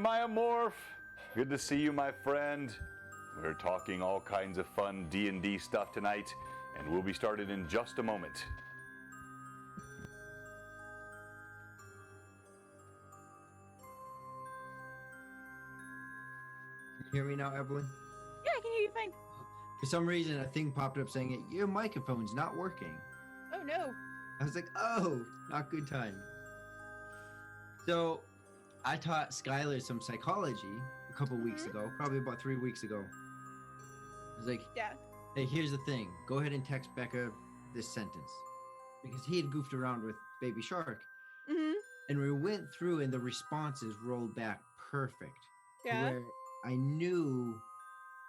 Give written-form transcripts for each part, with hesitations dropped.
my Amorph. Good to see you, my friend. We're talking all kinds of fun D&D stuff tonight, and we'll be started in just a moment. Can you hear me now, Evelyn? Yeah, I can hear you fine. For some reason, a thing popped up saying your microphone's not working. Oh no. I was like, oh, not good time. So I taught Skylar some psychology a couple weeks ago, probably about 3 weeks ago. I was like, Yeah. hey, here's the thing. Go ahead and text Becca this sentence. Because he had goofed around with Baby Shark. And we went through and the responses rolled back perfect. Yeah. Where I knew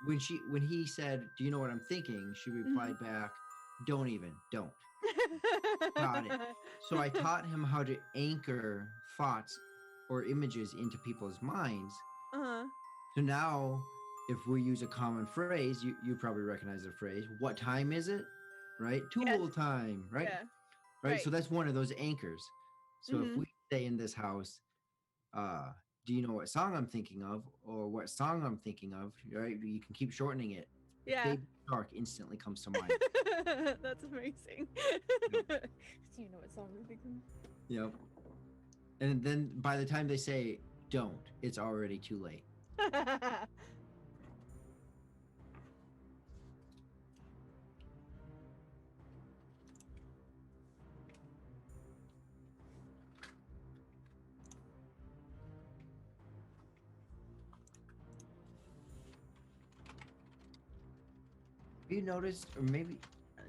when he said, do you know what I'm thinking? She replied back, don't. Got it. So I taught him how to anchor thoughts or images into people's minds. So now, if we use a common phrase, you probably recognize the phrase, what time is it? Right? Tool time, right? Yeah. Right? So that's one of those anchors. So if we say in this house, do you know what song I'm thinking of? Or what song I'm thinking of, right? You can keep shortening it. Yeah. Baby Shark instantly comes to mind. That's amazing. Do you know what song we're thinking? Yep. And then by the time they say don't, it's already too late. Have you noticed, or maybe,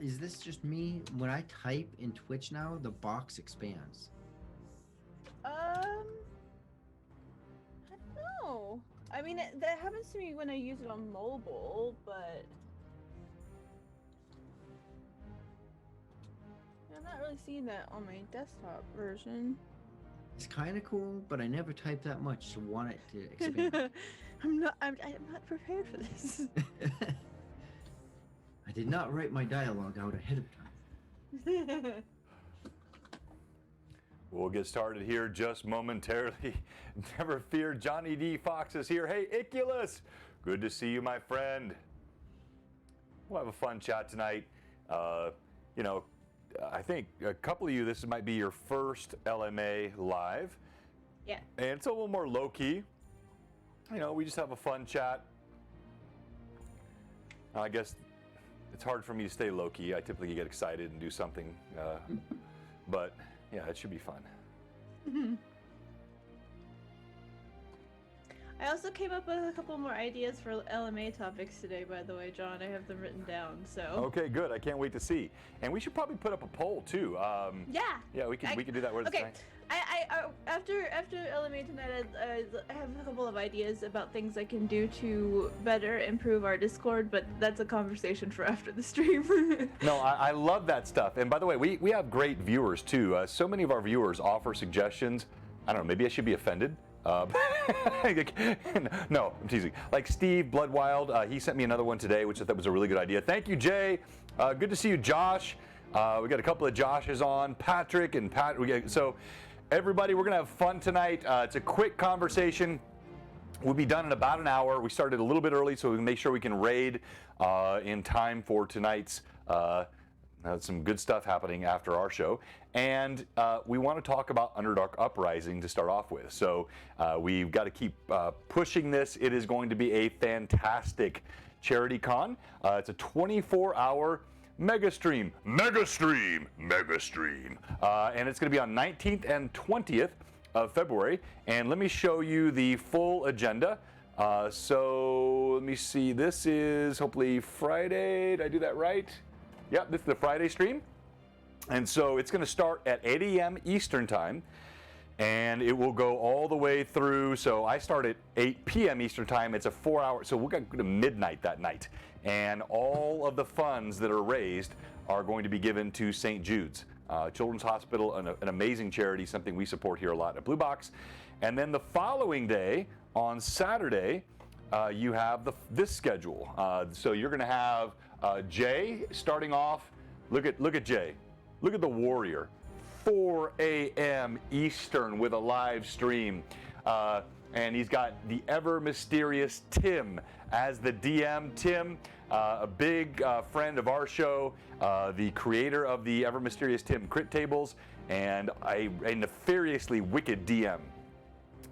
is this just me? When I type in Twitch now, the box expands. I don't know. I mean, that happens to me when I use it on mobile, but I'm not really seeing that on my desktop version. It's kind of cool, but I never type that much to want it to expand. I'm not prepared for this. I did not write my dialogue out ahead of time. We'll get started here just momentarily. Never fear, Johnny D. Fox is here. Hey, Iculus! Good to see you, my friend. We'll have a fun chat tonight. I think a couple of you, this might be your first LMA live. Yeah. And it's a little more low-key. We just have a fun chat. I guess it's hard for me to stay low-key. I typically get excited and do something. But, yeah, it should be fun. I also came up with a couple more ideas for LMA topics today, by the way, John. I have them written down, so. Okay, good. I can't wait to see. And we should probably put up a poll, too. Yeah, we can do that. Okay. After LMA tonight, I have a couple of ideas about things I can do to better improve our Discord, but that's a conversation for after the stream. No, I love that stuff. And by the way, we have great viewers, too. So many of our viewers offer suggestions. I don't know, maybe I should be offended. No, I'm teasing. Like Steve Bloodwild, he sent me another one today, which I thought was a really good idea. Thank you, Jay. Good to see you, Josh. We got a couple of Joshes on, Patrick and Pat. So everybody, we're gonna have fun tonight. It's a quick conversation. We'll be done in about an hour. We started a little bit early, so we can make sure we can raid in time for tonight's. Some good stuff happening after our show. And we want to talk about Underdark Uprising to start off with. So we've got to keep pushing this. It is going to be a fantastic charity con. It's a 24-hour mega stream. And it's going to be on 19th and 20th of February. And let me show you the full agenda. So let me see. This is hopefully Friday. Did I do that right? Yep, this is the Friday stream. And so it's going to start at 8 a.m. Eastern time, and it will go all the way through. So I start at 8 p.m. Eastern time. It's a 4-hour, so we're going to go to midnight that night. And all of the funds that are raised are going to be given to St. Jude's Children's Hospital, an amazing charity, something we support here a lot at Blue Box. And then the following day, on Saturday, you have this schedule. So you're going to have Jay starting off. Look at Jay. Look at the warrior. 4 a.m. Eastern with a live stream. and he's got the ever mysterious Tim as the DM. Tim, a big friend of our show, the creator of the ever mysterious Tim crit tables, and a nefariously wicked DM.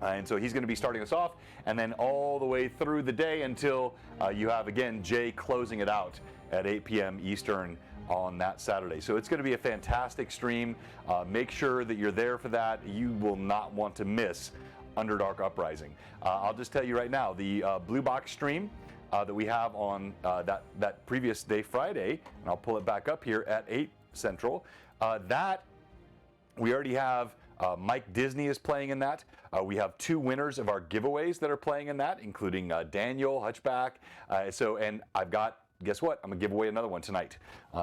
And so he's going to be starting us off, and then all the way through the day until you have, again, Jay closing it out at 8 p.m. Eastern on that Saturday. So it's going to be a fantastic stream. Make sure that you're there for that. You will not want to miss Underdark Uprising. I'll just tell you right now, the Blue Box stream that we have on that previous day, Friday, and I'll pull it back up here at 8 Central, that we already have Mike Disney is playing in that. We have 2 winners of our giveaways that are playing in that, including Daniel Hutchback. And I've got, guess what? I'm gonna give away another one tonight.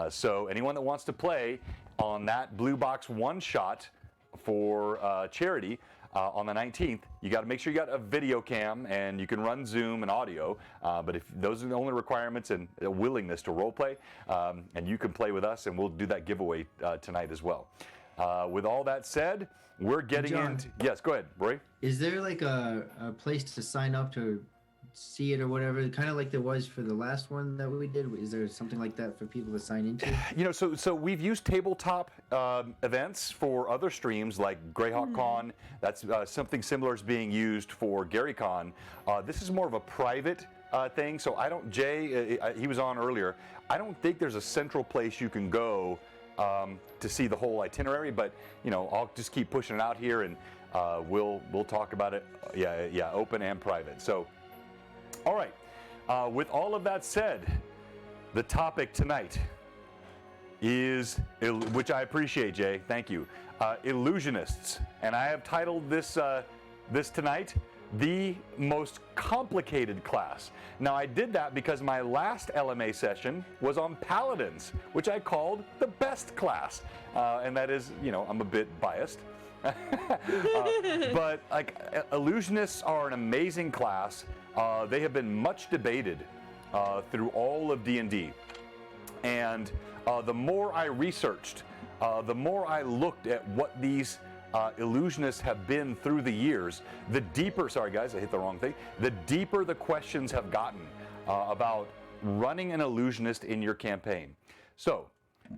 So anyone that wants to play on that Blue Box one shot for charity on the 19th, you got to make sure you got a video cam and you can run Zoom and audio. But if those are the only requirements and a willingness to role play, and you can play with us, and we'll do that giveaway tonight as well. With all that said, we're getting into... Yes, go ahead, Roy. Is there like a place to sign up to see it or whatever, kind of like there was for the last one that we did? Is there something like that for people to sign into? You know, so we've used tabletop events for other streams like Greyhawk Con. That's something similar is being used for GaryCon. This is more of a private thing, so I don't... Jay, he was on earlier. I don't think there's a central place you can go to see the whole itinerary, but you know, I'll just keep pushing it out here, and we'll talk about it. Yeah, open and private. So, all right. With all of that said, the topic tonight is, which I appreciate, Jay. Thank you. Illusionists, and I have titled this tonight, the most complicated class. Now, I did that because my last LMA session was on Paladins, which I called the best class. And that is, you know, I'm a bit biased. But like, Illusionists are an amazing class. They have been much debated through all of D&D. And the more I researched, the more I looked at what these illusionists have been through the years, the deeper, sorry guys, I hit the wrong thing, the deeper the questions have gotten about running an illusionist in your campaign. So,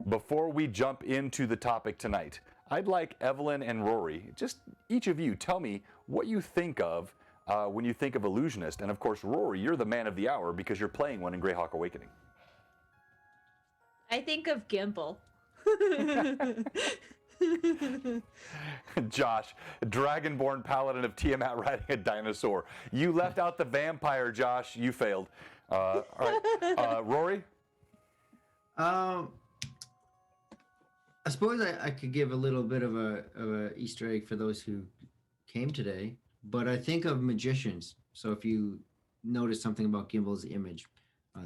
before we jump into the topic tonight, I'd like Evelyn and Rory, just each of you, tell me what you think of when you think of illusionist. And of course, Rory, you're the man of the hour because you're playing one in Greyhawk Awakening. I think of Gimble. Josh, Dragonborn Paladin of Tiamat riding a dinosaur. You left out the vampire, Josh. You failed. All right. Rory? I suppose I could give a little bit of a Easter egg for those who came today, but I think of magicians. So if you notice something about Gimble's image,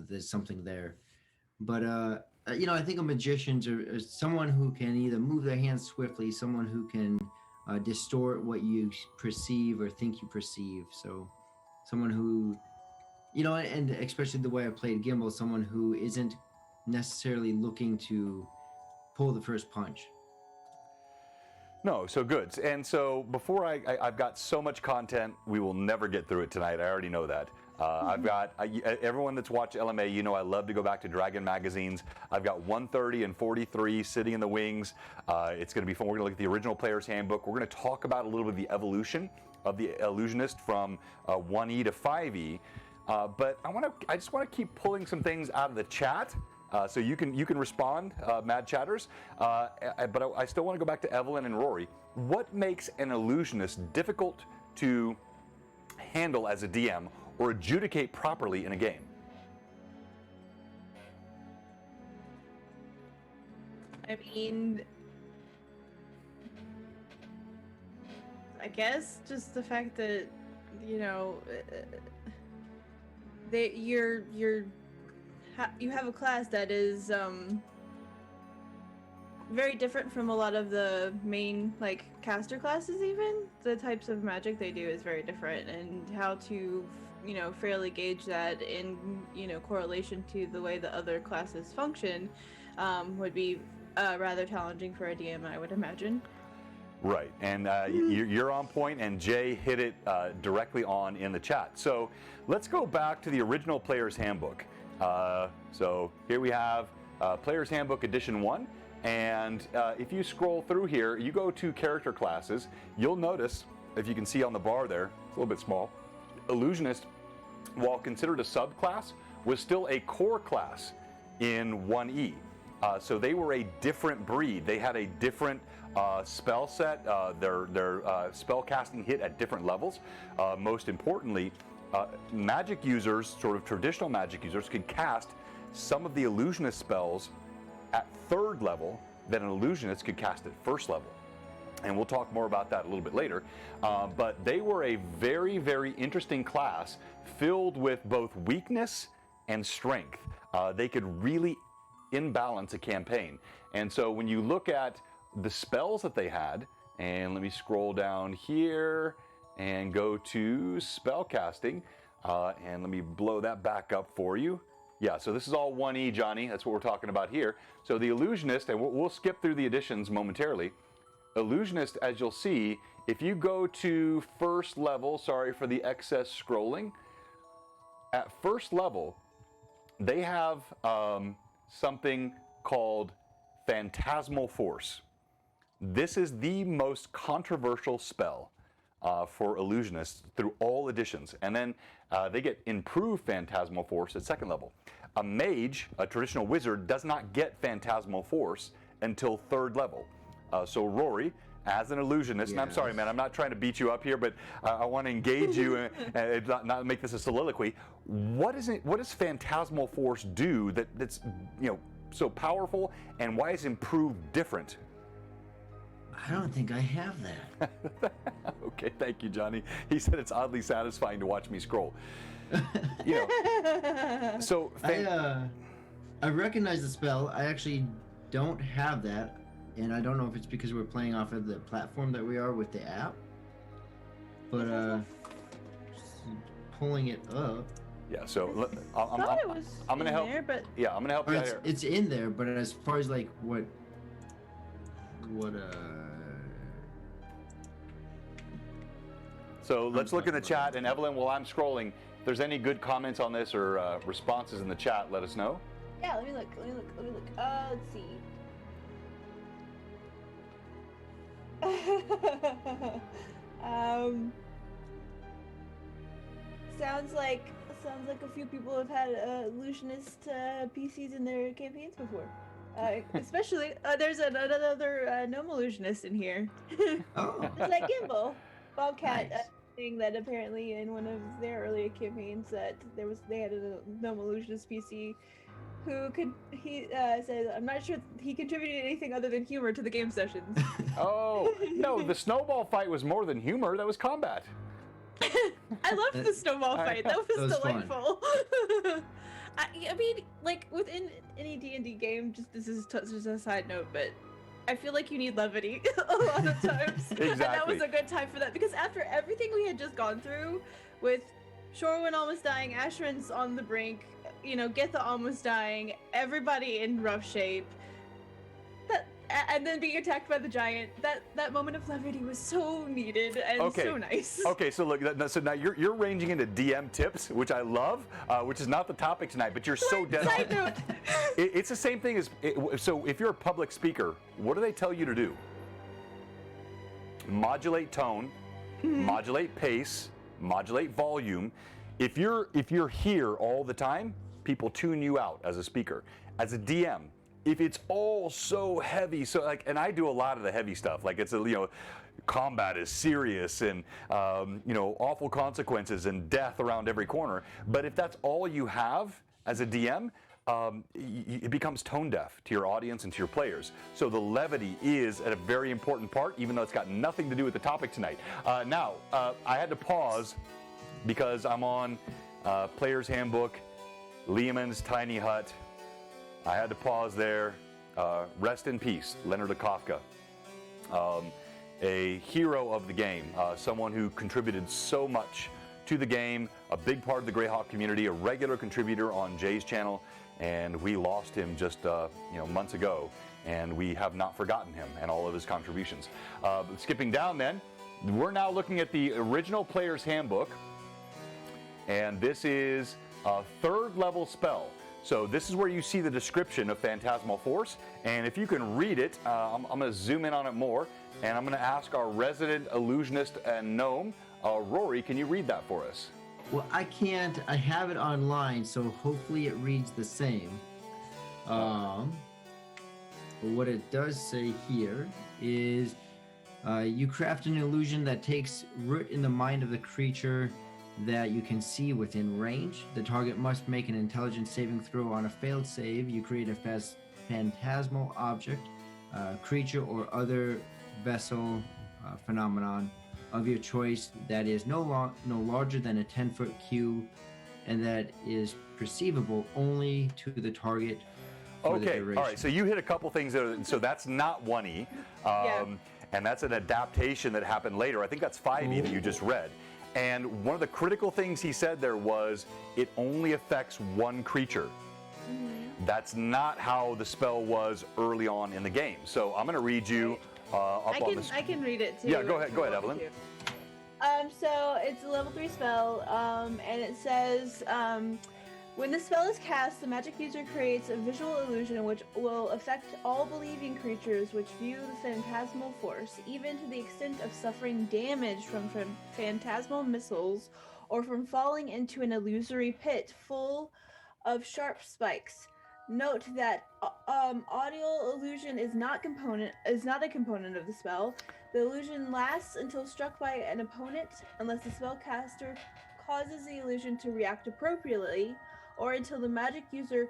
there's something there. But you know, I think of magicians are someone who can either move their hands swiftly, someone who can distort what you perceive or think you perceive. So someone who, you know, and especially the way I played Gimble, someone who isn't necessarily looking to pull the first punch. No, so good. And so before I've got so much content, we will never get through it tonight. I already know that. I've got, everyone that's watched LMA, you know I love to go back to Dragon magazines. I've got 130 and 43 sitting in the wings. It's going to be fun. We're going to look at the original player's handbook. We're going to talk about a little bit of the evolution of the illusionist from 1E to 5E. But I just want to keep pulling some things out of the chat. So you can respond, Mad Chatters, but I still want to go back to Evelyn and Rory. What makes an illusionist difficult to handle as a DM or adjudicate properly in a game? I mean, I guess just the fact that, you know, you have a class that is very different from a lot of the main, like, caster classes. Even the types of magic they do is very different, and how to, you know, fairly gauge that in, you know, correlation to the way the other classes function would be rather challenging for a DM, I would imagine. Right, and you're on point, and Jay hit it directly on in the chat. So let's go back to the original Player's Handbook. So here we have Player's Handbook Edition 1, and if you scroll through here, you go to Character Classes, you'll notice, if you can see on the bar there, it's a little bit small, Illusionist, while considered a subclass, was still a core class in 1E. So they were a different breed. They had a different spell set. Their spell casting hit at different levels. Most importantly, magic users, sort of traditional magic users, could cast some of the illusionist spells at 3rd level that an illusionist could cast at 1st level. And we'll talk more about that a little bit later. But they were a very, very interesting class filled with both weakness and strength. They could really imbalance a campaign. And so when you look at the spells that they had, and let me scroll down here and go to spell casting, and let me blow that back up for you. Yeah, so this is all 1E, Johnny. That's what we're talking about here. So the Illusionist, and we'll skip through the additions momentarily. Illusionist, as you'll see, if you go to 1st level, sorry for the excess scrolling, at 1st level, they have something called Phantasmal Force. This is the most controversial spell for Illusionists through all editions. And then they get improved Phantasmal Force at 2nd level. A mage, a traditional wizard, does not get Phantasmal Force until 3rd level. So Rory, as an illusionist, and I'm sorry, man, I'm not trying to beat you up here, but I want to engage you and not make this a soliloquy. What does Phantasmal Force do that's so powerful, and why is improved different? I don't think I have that. Okay, thank you, Johnny. He said it's oddly satisfying to watch me scroll. So I recognize the spell. I actually don't have that. And I don't know if it's because we're playing off of the platform that we are with the app, but pulling it up. Yeah, so I'm gonna help. Yeah, I'm gonna help you out here. It's in there, but as far as like what. So let's look in the chat, and Evelyn, while I'm scrolling, if there's any good comments on this or responses in the chat, let us know. Yeah, let me look. Let's see. Sounds like a few people have had illusionist PCs in their campaigns before. Especially there's another gnome illusionist in here. Oh. It's like Gimbal, Bobcat. Nice. Thing that apparently in one of their earlier campaigns that they had a gnome illusionist PC. He said, I'm not sure he contributed anything other than humor to the game sessions. Oh, no, the snowball fight was more than humor, that was combat. I loved the snowball fight, that was delightful. I mean, like, within any D&D game, just a side note, but I feel like you need levity a lot of times. Exactly. And that was a good time for that, because after everything we had just gone through, with Shorewin almost dying, Ashran's on the brink, Getha almost dying, everybody in rough shape, and then being attacked by the giant, that moment of levity was so needed and so nice. Okay, so look, so now you're ranging into DM tips, which I love, which is not the topic tonight, but you're so dead on. Side note. It's the same thing so if you're a public speaker, what do they tell you to do? Modulate tone, modulate pace, modulate volume. If you're here all the time, people tune you out as a speaker. As a DM, if it's all so heavy, and I do a lot of the heavy stuff, like it's combat is serious and awful consequences and death around every corner. But if that's all you have as a DM, it becomes tone deaf to your audience and to your players. So the levity is a very important part, even though it's got nothing to do with the topic tonight. Now, I had to pause because I'm on Player's Handbook, Lehman's Tiny Hut. I had to pause there. Rest in peace, Leonard Kafka. A hero of the game, someone who contributed so much to the game, a big part of the Greyhawk community, a regular contributor on Jay's channel, and we lost him just months ago, and we have not forgotten him and all of his contributions. Skipping down then, we're now looking at the original Player's Handbook, and this is a 3rd level spell. So this is where you see the description of Phantasmal Force, and if you can read it, I'm going to zoom in on it more, and I'm going to ask our resident illusionist and gnome, Rory, can you read that for us? Well, I can't. I have it online, so hopefully it reads the same. But what it does say here is you craft an illusion that takes root in the mind of the creature that you can see within range. The target must make an intelligence saving throw. On a failed save, you create a phantasmal object, creature, or other vessel phenomenon of your choice that is no larger than a 10-foot cube and that is perceivable only to the target for the duration. All right, so you hit a couple things there. So that's not 1E, and that's an adaptation that happened later. I think that's 5E that you just read. And one of the critical things he said there was it only affects one creature. That's not how the spell was early on in the game. So I'm going to read you up on the screen. I can read it too. Yeah, go ahead, Evelyn. So it's a level 3 spell, and it says, when the spell is cast, the magic user creates a visual illusion which will affect all believing creatures which view the phantasmal force, even to the extent of suffering damage from phantasmal missiles or from falling into an illusory pit full of sharp spikes. Note that audio illusion is not a component of the spell. The illusion lasts until struck by an opponent, unless the spellcaster causes the illusion to react appropriately, or until the magic user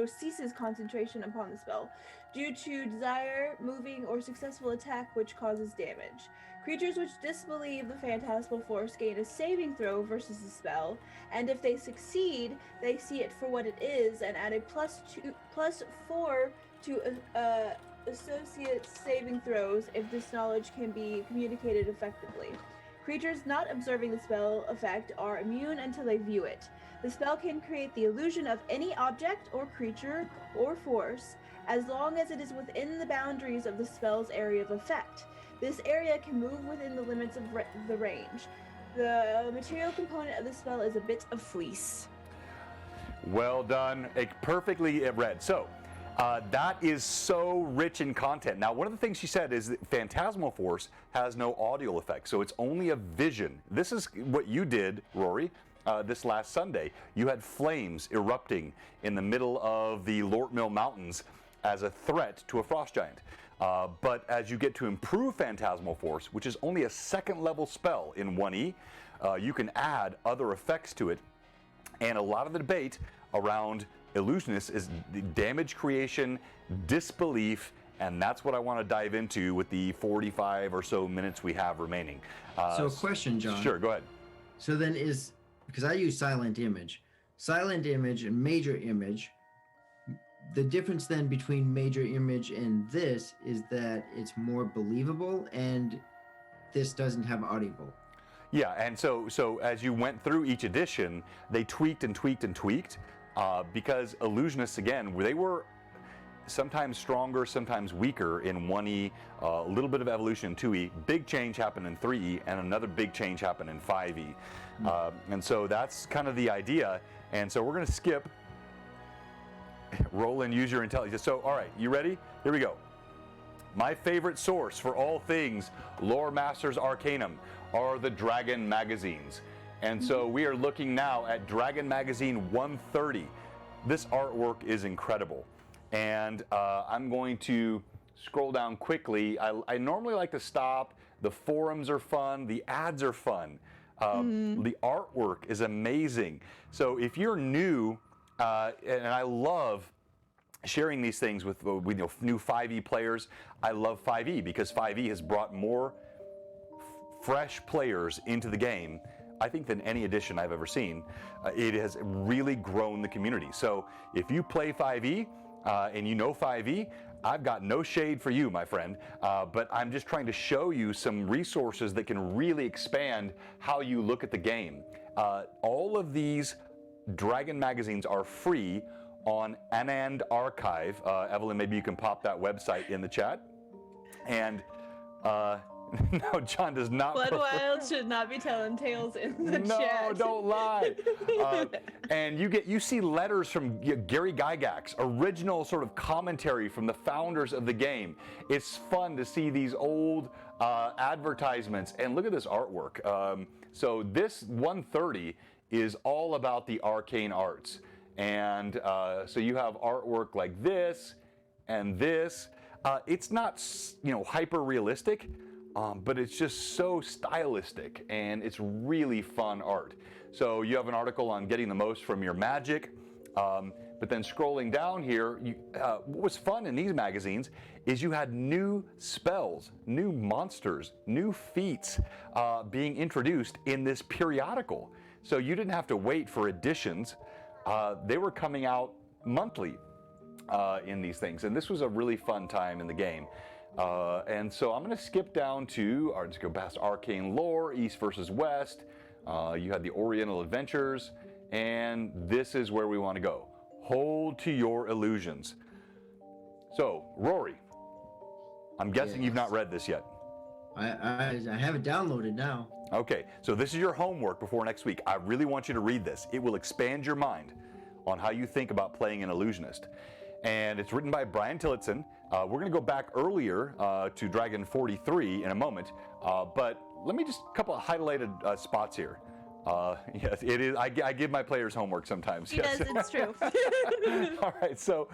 ceases concentration upon the spell, due to desire, moving, or successful attack which causes damage. Creatures which disbelieve the phantasmal force gain a saving throw versus the spell, and if they succeed, they see it for what it is and add a +4 to associate saving throws if this knowledge can be communicated effectively. Creatures not observing the spell effect are immune until they view it. The spell can create the illusion of any object or creature or force as long as it is within the boundaries of the spell's area of effect. This area can move within the limits of the range. The material component of the spell is a bit of fleece. Well done. Perfectly read. So, that is so rich in content. Now, one of the things she said is that Phantasmal Force has no audio effect, so it's only a vision. This is what you did, Rory, this last Sunday. You had flames erupting in the middle of the Lortmill Mountains as a threat to a frost giant. But as you get to improve Phantasmal Force, which is only a 2nd level spell in 1E, you can add other effects to it. And a lot of the debate around Illusionists is the damage creation, disbelief, and that's what I want to dive into with the 45 or so minutes we have remaining. So a question, John. Sure, go ahead. So then because I use silent image and major image, the difference then between major image and this is that it's more believable and this doesn't have audible. Yeah, and so as you went through each edition, they tweaked and tweaked and tweaked because Illusionists, again, they were sometimes stronger, sometimes weaker in 1E, a little bit of evolution in 2E, big change happened in 3E, and another big change happened in 5E. And so that's kind of the idea. And so we're going to skip, roll and use your intelligence. So, all right, you ready? Here we go. My favorite source for all things Loremaster's Arcanum are the Dragon magazines. And so we are looking now at Dragon Magazine 130. This artwork is incredible. And I'm going to scroll down quickly. I normally like to stop. The forums are fun. The ads are fun. The artwork is amazing. So if you're new, and I love sharing these things with new 5e players. I love 5e because 5e has brought more fresh players into the game, I think, than any edition I've ever seen. It has really grown the community. So if you play 5e and you know 5e, I've got no shade for you, my friend, but I'm just trying to show you some resources that can really expand how you look at the game. All of these Dragon magazines are free on Anand Archive. Evelyn, maybe you can pop that website in the chat. And no, John does not. Bloodwild should not be telling tales in the chat. No, don't lie. And you see letters from Gary Gygax, original sort of commentary from the founders of the game. It's fun to see these old advertisements, and look at this artwork. So this 130 is all about the arcane arts, and so you have artwork like this and this. It's not, hyper realistic. But it's just so stylistic, and it's really fun art. So you have an article on getting the most from your magic, but then scrolling down here, what was fun in these magazines is you had new spells, new monsters, new feats being introduced in this periodical. So you didn't have to wait for editions. They were coming out monthly in these things, and this was a really fun time in the game. And so I'm going to skip down to, let's go past Arcane Lore, East versus West. You had the Oriental Adventures, and this is where we want to go. Hold to your illusions. So, Rory, I'm guessing you've not read this yet. I have it downloaded now. Okay, so this is your homework before next week. I really want you to read this. It will expand your mind on how you think about playing an illusionist. And it's written by Brian Tillotson. We're going to go back earlier to Dragon 43 in a moment, but let me just a couple of highlighted spots here. Yes, it is. I give my players homework sometimes. He yes. does, it's true. All right, so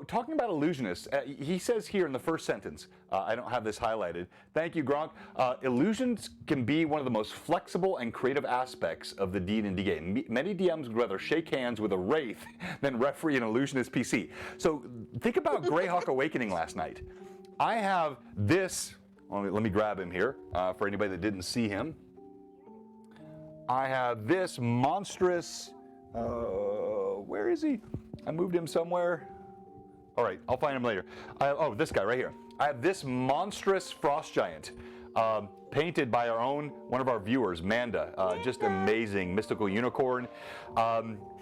talking about illusionists, he says here in the first sentence, I don't have this highlighted. Thank you, Gronk. Illusions can be one of the most flexible and creative aspects of the D&D game. Many DMs would rather shake hands with a wraith than referee an illusionist PC. So think about Greyhawk Awakening last night. I have this. Let me grab him here for anybody that didn't see him. I have this monstrous. Where is he? I moved him somewhere. All right, I'll find him later. This guy right here. I have this monstrous frost giant, painted by one of our viewers, Manda. Just amazing mystical unicorn.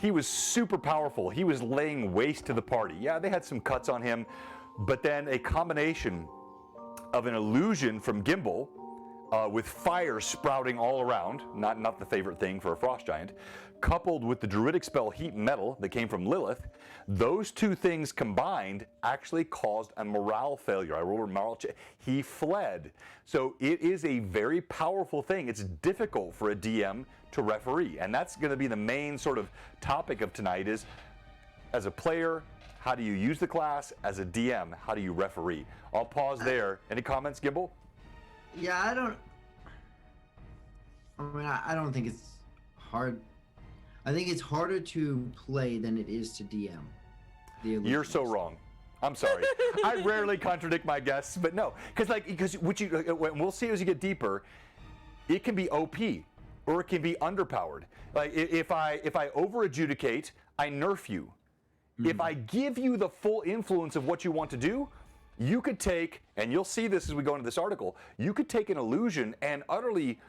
He was super powerful. He was laying waste to the party. Yeah, they had some cuts on him, but then a combination of an illusion from Gimbal, with fire sprouting all around, not the favorite thing for a frost giant, coupled with the druidic spell Heat Metal that came from Lilith. Those two things combined actually caused a morale failure. I rolled a morale check. He fled. So it is a very powerful thing. It's difficult for a DM to referee, and that's going to be the main sort of topic of tonight is, as a player, how do you use the class? As a DM, how do you referee? I'll pause there. Any comments, Gimbal? Yeah, I don't think it's hard. I think it's harder to play than it is to DM. You're so wrong. I'm sorry. I rarely contradict my guests, but no, because we'll see as you get deeper, it can be OP or it can be underpowered. Like if I over adjudicate, I nerf you. Mm-hmm. If I give you the full influence of what you want to do, you could take, and you'll see this as we go into this article, you could take an illusion and utterly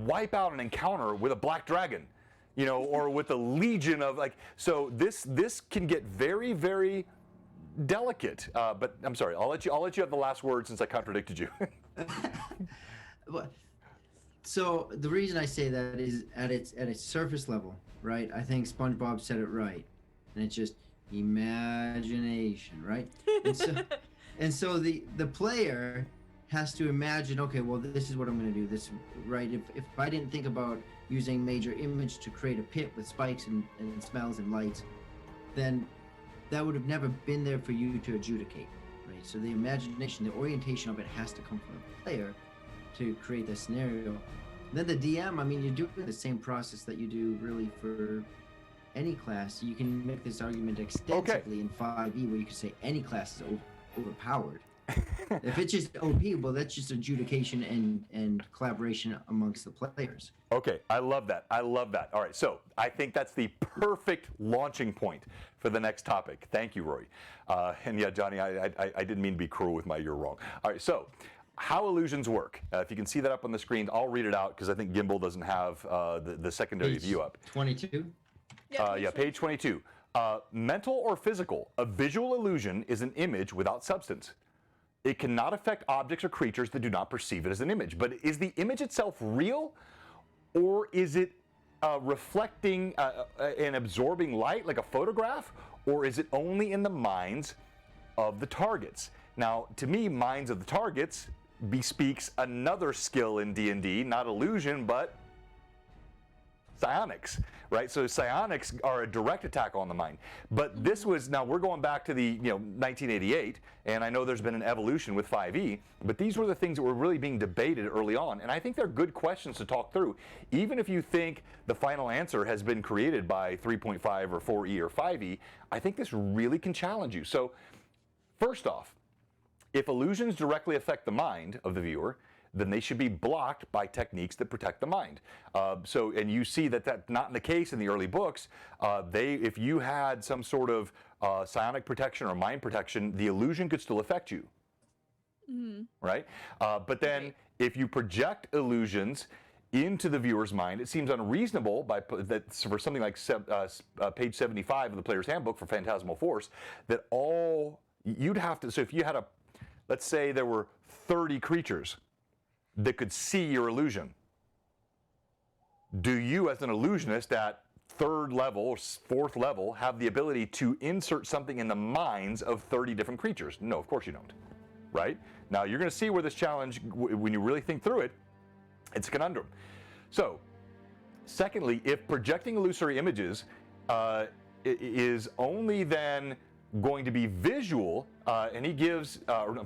wipe out an encounter with a black dragon, or with a legion of so this can get very, very delicate. But I'm sorry, I'll let you have the last word since I contradicted you. So the reason I say that is at its surface level, right? I think SpongeBob said it right, and it's just imagination, right? And so the player has to imagine, okay, well, this is what I'm going to do. This, right? If I didn't think about using major image to create a pit with spikes and smells and lights, then that would have never been there for you to adjudicate, right? So the imagination, the orientation of it has to come from the player to create the scenario. Then the DM, you're doing the same process that you do really for any class. You can make this argument extensively in 5e, where you can say any class is overpowered. If it's just OP, well, that's just adjudication and collaboration amongst the players. Okay, I love that. I love that. All right, so I think that's the perfect launching point for the next topic. Thank you, Roy. And yeah, Johnny, I didn't mean to be cruel with my "you're wrong." All right, so how illusions work. If you can see that up on the screen, I'll read it out because I think Gimbal doesn't have the secondary view up. 22? Yeah, page 22. Mental or physical, a visual illusion is an image without substance. It cannot affect objects or creatures that do not perceive it as an image. But is the image itself real, or is it reflecting and absorbing light like a photograph, or is it only in the minds of the targets? Now, to me, minds of the targets bespeaks another skill in D&D, not illusion, but psionics, right? So psionics are a direct attack on the mind. But this was, now we're going back to the 1988, and I know there's been an evolution with 5e, but these were the things that were really being debated early on, and I think they're good questions to talk through. Even if you think the final answer has been created by 3.5 or 4e or 5e, I think this really can challenge you. So first off, if illusions directly affect the mind of the viewer, then they should be blocked by techniques that protect the mind. And you see that that's not the case in the early books. If you had some sort of psionic protection or mind protection, the illusion could still affect you, right? But then if you project illusions into the viewer's mind, it seems unreasonable for something like page 75 of the Player's Handbook for Phantasmal Force, that you'd have to, so if you had let's say there were 30 creatures that could see your illusion. Do you, as an illusionist at 3rd level or 4th level, have the ability to insert something in the minds of 30 different creatures? No, of course you don't, right? Now, you're going to see where this challenge, when you really think through it, it's a conundrum. So, secondly, if projecting illusory images is only then going to be visual, and he gives, let's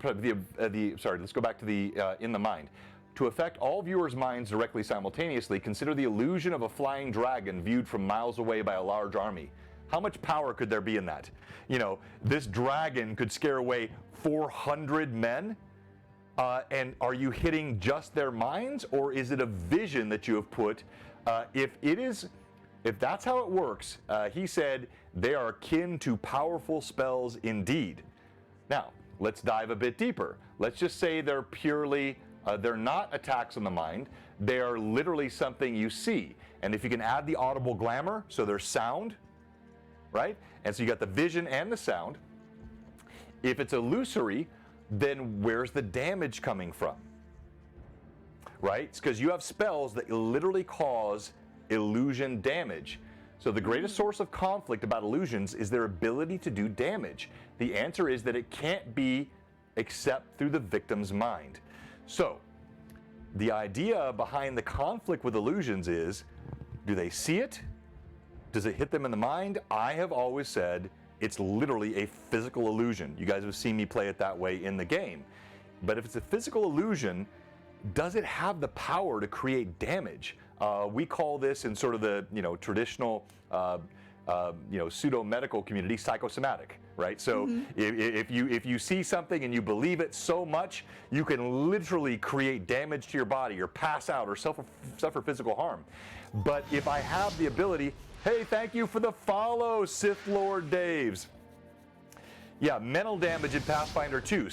go back to the in the mind. To affect all viewers' minds directly simultaneously, consider the illusion of a flying dragon viewed from miles away by a large army. How much power could there be in that? This dragon could scare away 400 men, and are you hitting just their minds, or is it a vision that you have put? If that's how it works, he said they are akin to powerful spells indeed. Now, let's dive a bit deeper. Let's just say they're purely, they're not attacks on the mind. They are literally something you see. And if you can add the audible glamour, so there's sound, right? And so you got the vision and the sound. If it's illusory, then where's the damage coming from? Right? It's because you have spells that literally cause illusion damage. So the greatest source of conflict about illusions is their ability to do damage. The answer is that it can't be except through the victim's mind. So the idea behind the conflict with illusions is, do they see it? Does it hit them in the mind? I have always said it's literally a physical illusion. You guys have seen me play it that way in the game. But if it's a physical illusion, does it have the power to create damage? We call this in sort of the traditional pseudo-medical community psychosomatic, right? So if you see something and you believe it so much, you can literally create damage to your body or pass out or suffer physical harm. But if I have the ability, hey, thank you for the follow, Sith Lord Daves. Yeah, mental damage in Pathfinder 2.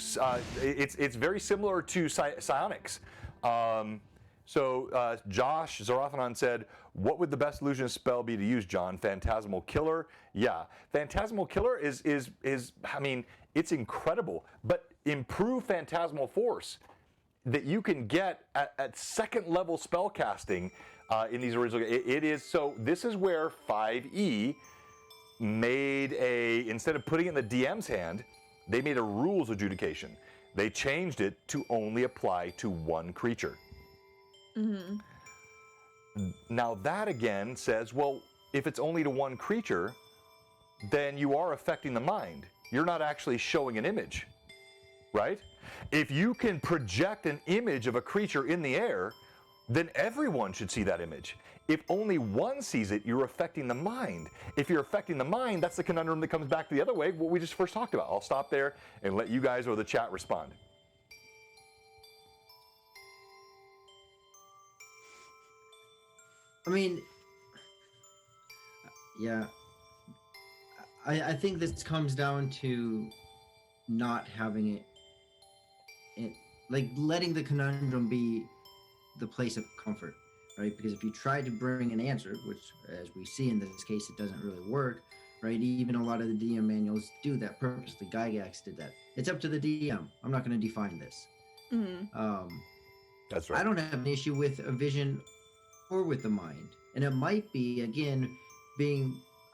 It's very similar to psionics. So Josh Zarathanan said, what would the best illusionist spell be to use, John? Phantasmal Killer? Yeah, Phantasmal Killer is I mean, it's incredible, but improve Phantasmal Force that you can get at 2nd level spell casting in these original, it is, so this is where 5e made instead of putting it in the DM's hand, they made a rules adjudication. They changed it to only apply to one creature. Now that again says, well, if it's only to one creature, then you are affecting the mind. You're not actually showing an image, right? If you can project an image of a creature in the air, then everyone should see that image. If only one sees it, you're affecting the mind. If you're affecting the mind, that's the conundrum that comes back the other way, what we just first talked about. I'll stop there and let you guys or the chat respond. I mean, yeah. I think this comes down to not having it, like letting the conundrum be the place of comfort, right? Because if you try to bring an answer, which as we see in this case, it doesn't really work, right? Even a lot of the DM manuals do that purposely. Gygax did that. It's up to the DM. I'm not going to define this. That's right. I don't have an issue with a vision or with the mind. And it might be, again,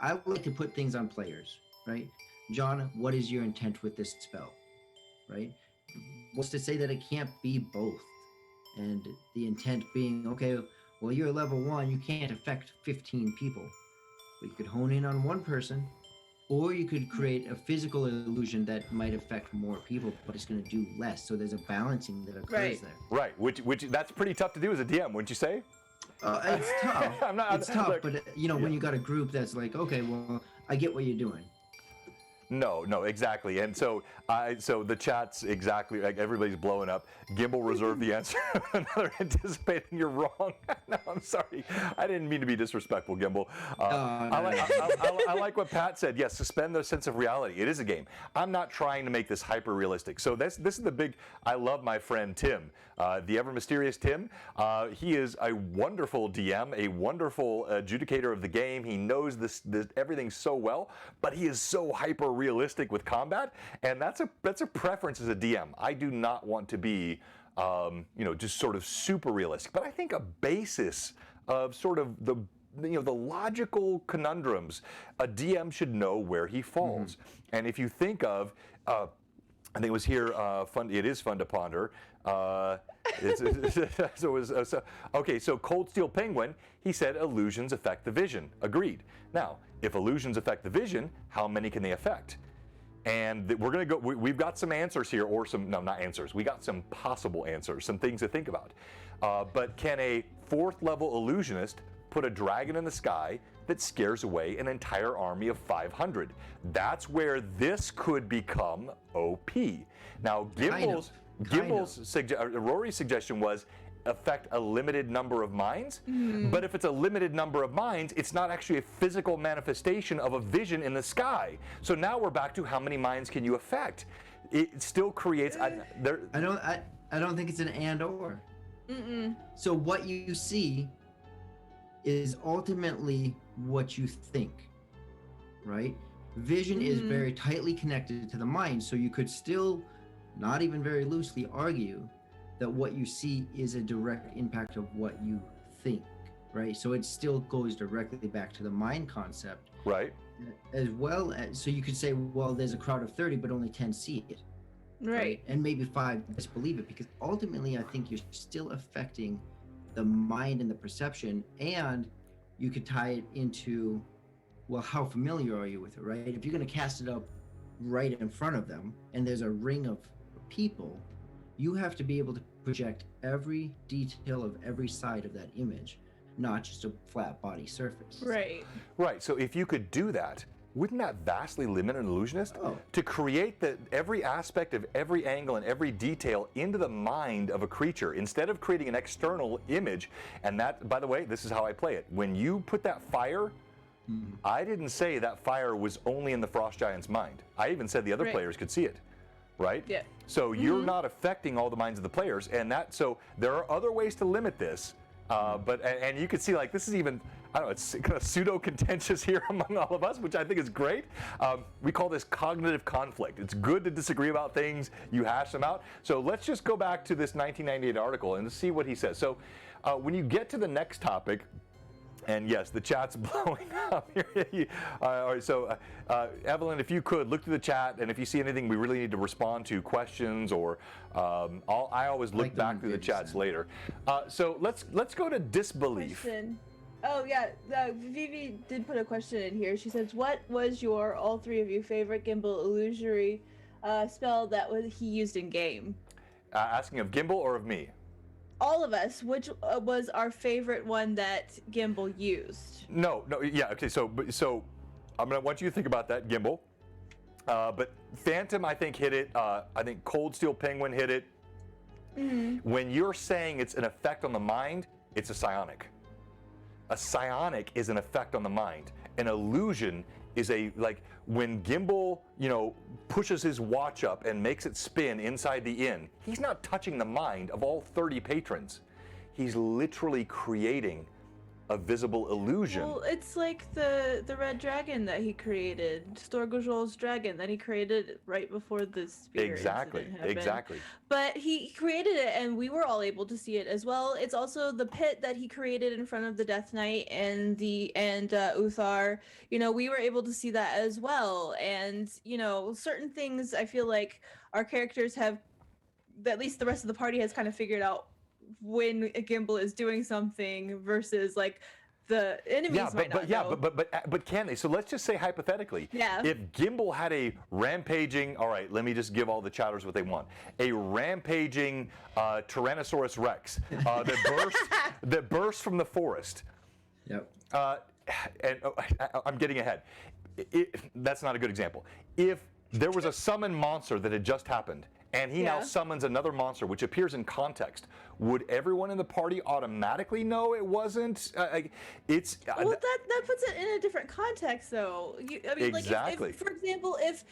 I would like to put things on players, right? John, what is your intent with this spell, right? What's to say that it can't be both? And the intent being, okay, well, you're level 1, you can't affect 15 people. But you could hone in on one person, or you could create a physical illusion that might affect more people, but it's going to do less. So there's a balancing that occurs there. Right, which that's pretty tough to do as a DM, wouldn't you say? It's tough. It's tough, but when you got a group that's like, okay, well, I get what you're doing. No, exactly. And so the chat's exactly, like, everybody's blowing up. Gimbal reserved the answer. Another anticipating you're wrong. No, I'm sorry. I didn't mean to be disrespectful, Gimbal. I like what Pat said. Yes, suspend the sense of reality. It is a game. I'm not trying to make this hyper realistic. So this is the big, I love my friend Tim, the ever mysterious Tim. He is a wonderful DM, a wonderful adjudicator of the game. He knows this everything so well, but he is so hyper realistic with combat, and that's a preference as a DM. I do not want to be just sort of super realistic, but I think a basis of sort of the logical conundrums, a DM should know where he falls. And if you think of I think it was here fun. It is fun to ponder. So Cold Steel Penguin, he said illusions affect the vision. Agreed. Now, if illusions affect the vision, how many can they affect? And we're going to go, we've got some answers here, or not answers. We got some possible answers, some things to think about. But can a 4th level illusionist put a dragon in the sky that scares away an entire army of 500? That's where this could become OP. Now, Rory's suggestion was affect a limited number of minds, but if it's a limited number of minds, it's not actually a physical manifestation of a vision in the sky. So now we're back to how many minds can you affect? It still creates. I don't think it's an and or. So what you see is ultimately what you think, right? Vision is very tightly connected to the mind, so you could still, not even very loosely, argue that what you see is a direct impact of what you think, right? So it still goes directly back to the mind concept. Right. As well as, so you could say, well, there's a crowd of 30, but only 10 see it. Right. And maybe 5 disbelieve it, because ultimately I think you're still affecting the mind and the perception, and you could tie it into, well, how familiar are you with it, right? If you're going to cast it up right in front of them and there's a ring of people, you have to be able to project every detail of every side of that image, not just a flat body surface. Right. Right. So if you could do that, wouldn't that vastly limit an illusionist? To create every aspect of every angle and every detail into the mind of a creature, instead of creating an external image. And that, by the way, this is how I play it. When you put that fire, I didn't say that fire was only in the Frost Giant's mind. I even said the other players could see it. Right? Yeah. So you're not affecting all the minds of the players, and so there are other ways to limit this. But you can see, like, this is even, I don't know, it's kind of pseudo contentious here among all of us, which I think is great. We call this cognitive conflict. It's good to disagree about things. You hash them out. So let's just go back to this 1998 article and see what he says. So when you get to the next topic. And yes, the chat's blowing up here. All right, so Evelyn, if you could look through the chat, and if you see anything we really need to respond to, questions, or I always look back through the chats later. So let's go to disbelief. Question. Oh yeah, Vivi did put a question in here. She says, "What was all 3 of you favorite Gimbal illusory spell that he used in game?" Asking of Gimbal or of me? all of us, which was our favorite one that Gimbal used? No, yeah, okay. So I'm gonna want you to think about that, Gimbal. But Phantom, I think, hit it. I think Cold Steel Penguin hit it. When you're saying it's an effect on the mind, it's a psionic. A psionic is an effect on the mind. An illusion is like when Gimbal, pushes his watch up and makes it spin inside the inn, he's not touching the mind of all 30 patrons. He's literally creating a visible illusion. Well, it's like the red dragon that he created, Storgojol's dragon that he created right before the spear incident happened. Exactly. But he created it, and we were all able to see it as well. It's also the pit that he created in front of the Death Knight and Uthar. We were able to see that as well. And certain things I feel like our characters have, at least the rest of the party has kind of figured out when a Gimbal is doing something versus like the enemies might not know. But can they? So let's just say hypothetically, if Gimbal had a rampaging, all right, let me just give all the chatters what they want, a rampaging Tyrannosaurus Rex that burst from the forest. Yep. And I'm getting ahead. That's not a good example. If there was a summoned monster that had just happened, and he now summons another monster which appears in context, would everyone in the party automatically know it wasn't? That puts it in a different context, though. Exactly. Like, for example, if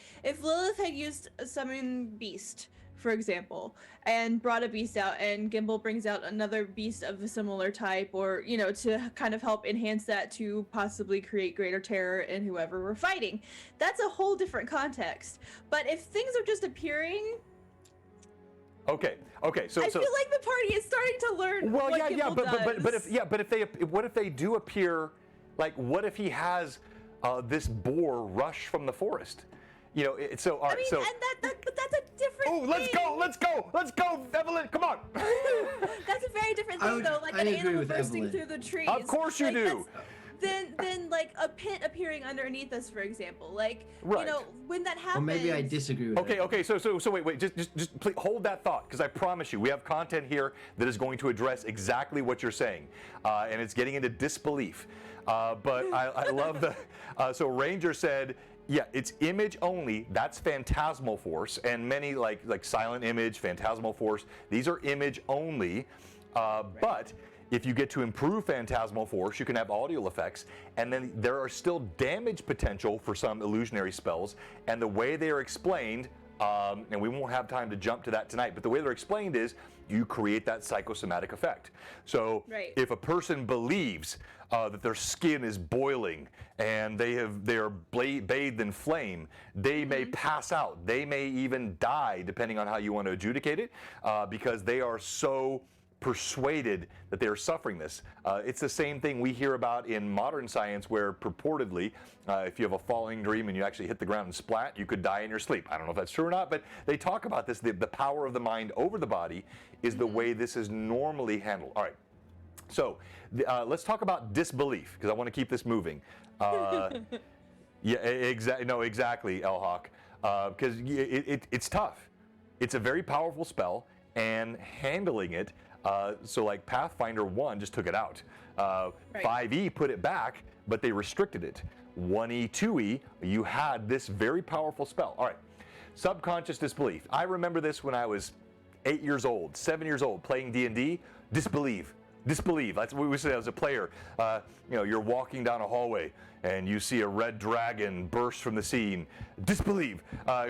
Lilith had used a summon beast, for example, and brought a beast out, and Gimbal brings out another beast of a similar type, or to kind of help enhance that to possibly create greater terror in whoever we're fighting, that's a whole different context. But if things are just appearing. Okay. So I feel like the party is starting to learn. Well, what Gimbal does. but if they do appear, like, what if he has this boar rush from the forest? All right. But that's a different. Oh, let's go, Evelyn, come on. That's a very different thing, though. Like an animal bursting through the trees. Of course you do. Then like a pit appearing underneath us, for example, like right. When that happens. Well, maybe I disagree with that. Okay. So wait. Just please hold that thought, because I promise you, we have content here that is going to address exactly what you're saying, and it's getting into disbelief. But I love the. So Ranger said, yeah, it's image only. That's phantasmal force, and many like silent image, phantasmal force. These are image only, but. If you get to improve Phantasmal Force, you can have audio effects, and then there are still damage potential for some illusionary spells, and the way they are explained, and we won't have time to jump to that tonight, but the way they're explained is you create that psychosomatic effect. So if a person believes that their skin is boiling and they are bathed in flame, they may pass out. They may even die, depending on how you want to adjudicate it, because they are so persuaded that they're suffering this. It's the same thing we hear about in modern science, where purportedly, if you have a falling dream and you actually hit the ground and splat, you could die in your sleep. I don't know if that's true or not, but they talk about this. The power of the mind over the body is the way this is normally handled. All right. So let's talk about disbelief, because I want to keep this moving. Exactly, Elhawk. Because it's tough. It's a very powerful spell, and handling it. So like Pathfinder 1 just took it out. 5e put it back, but they restricted it. 1e, 2e, you had this very powerful spell. All right, subconscious disbelief. I remember this when I was 8 years old, 7 years old, playing D&D. Disbelieve. That's what we say as a player. You're walking down a hallway and you see a red dragon burst from the scene. Disbelieve.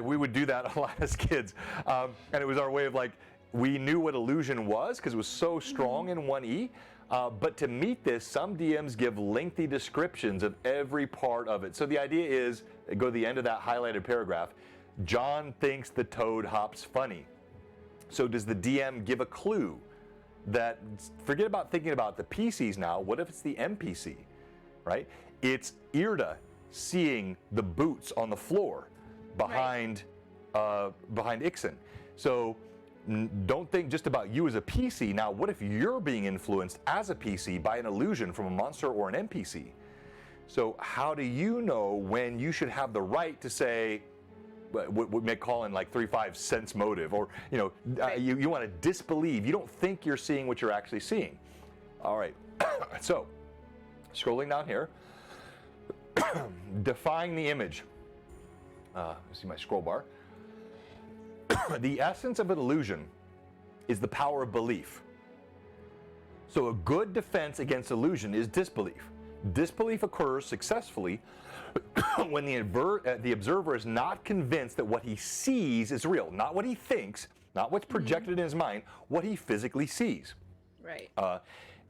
We would do that a lot as kids, and it was our way of like. We knew what illusion was because it was so strong in 1E, but to meet this, some DMs give lengthy descriptions of every part of it. So the idea is, go to the end of that highlighted paragraph, John thinks the toad hops funny. So does the DM give a clue that, forget about thinking about the PCs now, what if it's the NPC, right? It's Irda seeing the boots on the floor behind Ixen. So don't think just about you as a PC. Now, what if you're being influenced as a PC by an illusion from a monster or an NPC? So how do you know when you should have the right to say, what we may call in like 3-5 sense motive, or you want to disbelieve. You don't think you're seeing what you're actually seeing. All right, so scrolling down here, defying the image. See my scroll bar. The essence of an illusion is the power of belief. So a good defense against illusion is disbelief. Disbelief occurs successfully when the observer is not convinced that what he sees is real. Not what he thinks, not what's projected in his mind, what he physically sees. Right.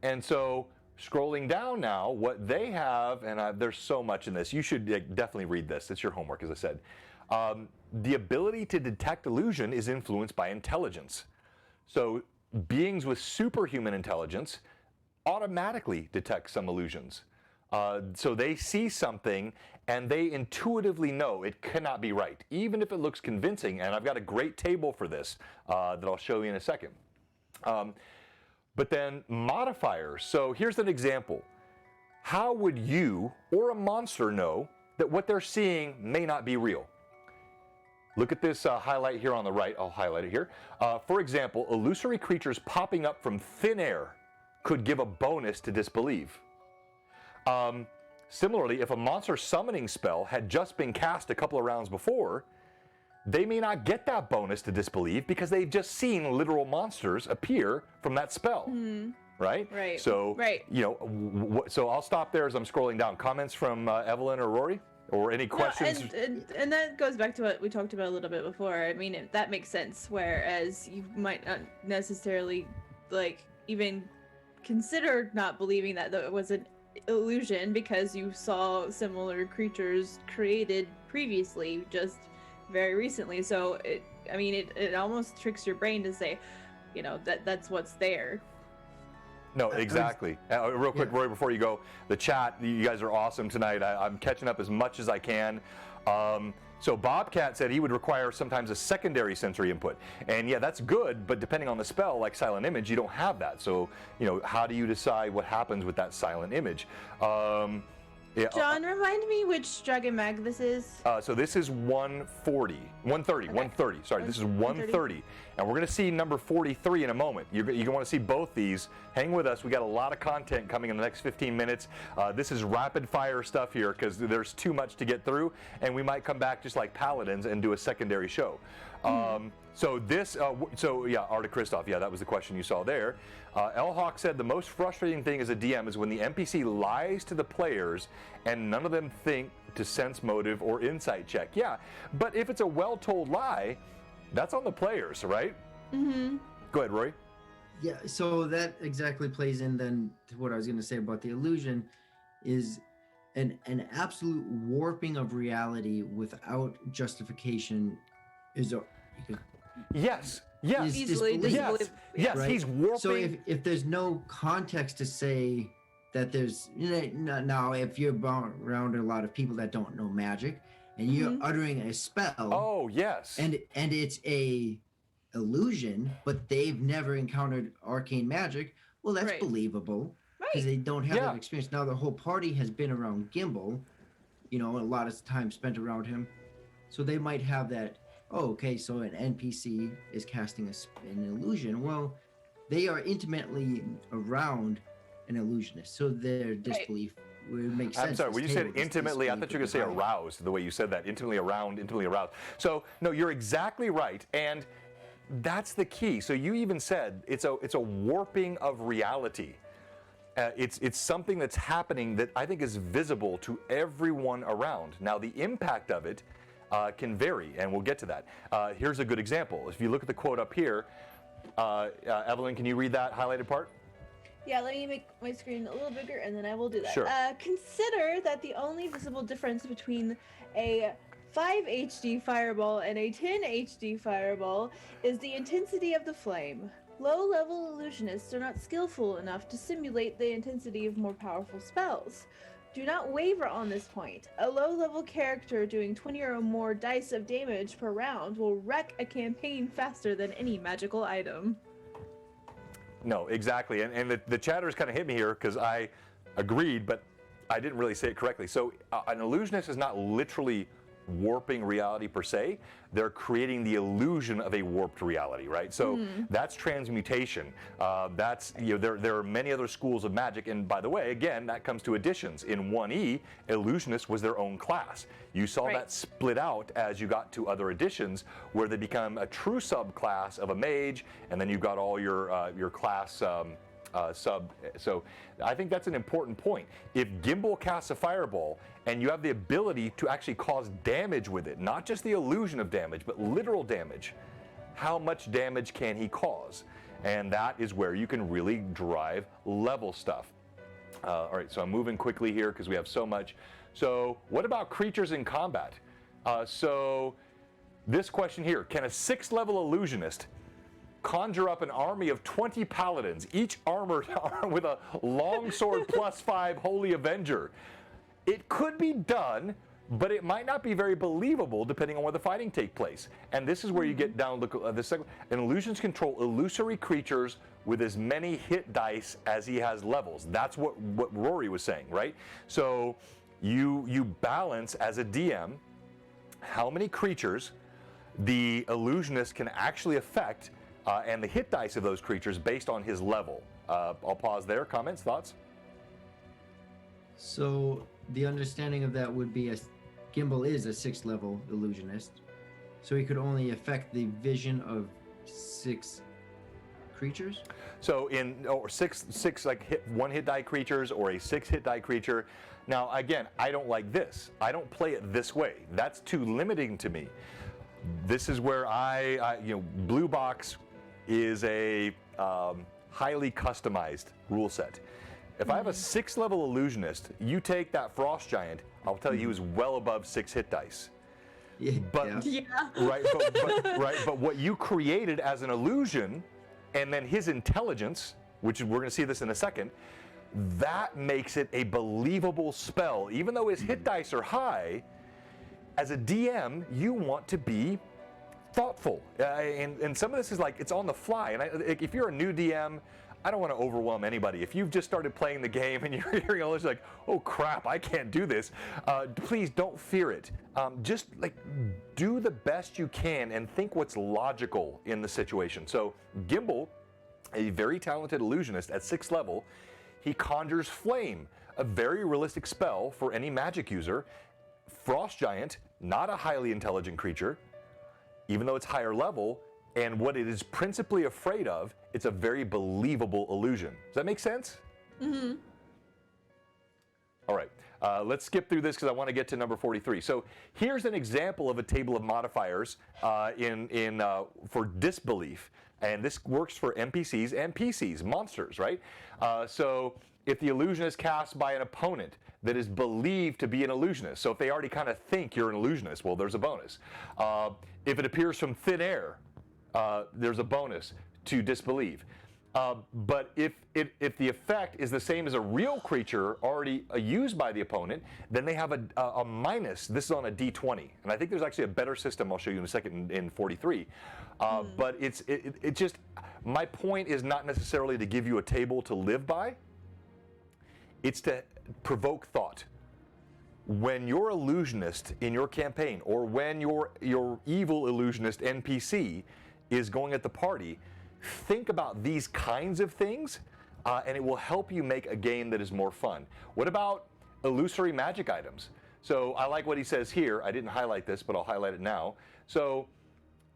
And so scrolling down now, what they have, and there's so much in this, you should definitely read this. It's your homework, as I said. The ability to detect illusion is influenced by intelligence. So beings with superhuman intelligence automatically detect some illusions. So they see something and they intuitively know it cannot be right, even if it looks convincing. And I've got a great table for this that I'll show you in a second. But then modifiers. So here's an example. How would you or a monster know that what they're seeing may not be real? Look at this highlight here on the right. I'll highlight it here. For example, illusory creatures popping up from thin air could give a bonus to disbelieve. Similarly, if a monster summoning spell had just been cast a couple of rounds before, they may not get that bonus to disbelieve because they've just seen literal monsters appear from that spell. Right? Right. So, right. So I'll stop there as I'm scrolling down. Comments from Evelyn or Rory? Or any questions? No, and that goes back to what we talked about a little bit before. I mean, that makes sense. Whereas you might not necessarily, even consider not believing that it was an illusion because you saw similar creatures created previously, just very recently. So, it almost tricks your brain to say, that's what's there. No, exactly. Real quick, Roy, before you go, the chat, you guys are awesome tonight. I'm catching up as much as I can. So Bobcat said he would require sometimes a secondary sensory input. And yeah, that's good, but depending on the spell, like Silent Image, you don't have that. So, how do you decide what happens with that silent image? John, remind me which Dragon Mag this is. So this is 130. Sorry, this is 130. And we're going to see number 43 in a moment. You're going to want to see both these. Hang with us. We got a lot of content coming in the next 15 minutes. This is rapid fire stuff here because there's too much to get through. And we might come back just like Paladins and do a secondary show. So this, Art of Christoph, that was the question you saw there. Elhawk said the most frustrating thing as a DM is when the NPC lies to the players and none of them think to sense motive or insight check. Yeah, but if it's a well-told lie, that's on the players, right? Mm-hmm. Go ahead, Roy. Yeah, so that exactly plays in then to what I was going to say about the illusion is an absolute warping of reality without justification is a... Yes. Easily disbelief. Yes, right? He's warping. So if there's no context to say that there's... Now, if you're around a lot of people that don't know magic, and you're uttering a spell... Oh, yes. And it's a illusion, but they've never encountered arcane magic, well, that's believable. Because they don't have that experience. Now, the whole party has been around Gimbal, a lot of time spent around him. So they might have that... Oh, okay, so an NPC is casting an illusion. Well, they are intimately around an illusionist, so their disbelief would make sense. I'm sorry, when you said intimately, I thought you were going to say aroused, the way you said that. Intimately aroused. So, no, you're exactly right, and that's the key. So you even said it's a warping of reality. It's something that's happening that I think is visible to everyone around. Now, the impact of it can vary, and we'll get to that. Here's a good example. If you look at the quote up here, Evelyn, can you read that highlighted part? Yeah, let me make my screen a little bigger, and then I will do that. Sure. Consider that the only visible difference between a 5 HD fireball and a 10 HD fireball is the intensity of the flame. Low-level illusionists are not skillful enough to simulate the intensity of more powerful spells. Do not waver on this point. A low-level character doing 20 or more dice of damage per round will wreck a campaign faster than any magical item. No, exactly. And the chatters kind of hit me here because I agreed, but I didn't really say it correctly. So an illusionist is not literally warping reality per se. They're creating the illusion of a warped reality, right? So that's transmutation. That's, there are many other schools of magic. And by the way, again, that comes to additions. In 1E, Illusionist was their own class. You saw that split out as you got to other editions, where they become a true subclass of a mage, and then you've got all your class sub. So I think that's an important point. If Gimbal casts a fireball and you have the ability to actually cause damage with it, not just the illusion of damage, but literal damage, how much damage can he cause? And that is where you can really drive level stuff. All right, so I'm moving quickly here because we have so much. So what about creatures in combat? So this question here, can a 6th level illusionist conjure up an army of 20 paladins, each armored with a longsword +5 holy avenger? It could be done, but it might not be very believable depending on where the fighting takes place. And this is where you get down, look at this second. And illusions control illusory creatures with as many hit dice as he has levels. That's what Rory was saying, right? So you balance as a DM how many creatures the illusionist can actually affect, and the hit dice of those creatures based on his level. I'll pause there. Comments, thoughts? So the understanding of that would be Gimbal is a 6th level illusionist, so he could only affect the vision of 6 creatures. So six like one hit die creatures or a 6 hit die creature. Now again, I don't like this. I don't play it this way. That's too limiting to me. This is where Blue Box is a highly customized rule set. If I have a 6th level illusionist, you take that frost giant, I'll tell you he was well above 6 hit dice. But what you created as an illusion, and then his intelligence, which we're going to see this in a second, that makes it a believable spell. Even though his hit dice are high, as a DM, you want to be thoughtful. And some of this is like, it's on the fly. And if you're a new DM, I don't want to overwhelm anybody. If you've just started playing the game and you're hearing all this like, oh crap, I can't do this, please don't fear it. Just like do the best you can and think what's logical in the situation. So Gimbal, a very talented illusionist at 6th level, he conjures flame, a very realistic spell for any magic user. Frost giant, not a highly intelligent creature, even though it's higher level, and what it is principally afraid of, it's a very believable illusion. Does that make sense? Mm-hmm. All right, let's skip through this because I want to get to number 43. So here's an example of a table of modifiers for disbelief. And this works for NPCs and PCs, monsters, right? So if the illusion is cast by an opponent that is believed to be an illusionist, so if they already kind of think you're an illusionist, well, there's a bonus. If it appears from thin air, there's a bonus to disbelieve. But if the effect is the same as a real creature already used by the opponent, then they have a minus. This is on a D20, and I think there's actually a better system I'll show you in a second in 43. But it just, my point is not necessarily to give you a table to live by. It's to provoke thought. When your illusionist in your campaign, or when your evil illusionist NPC is going at the party, think about these kinds of things, and it will help you make a game that is more fun. What about illusory magic items? So I like what he says here. I didn't highlight this, but I'll highlight it now. So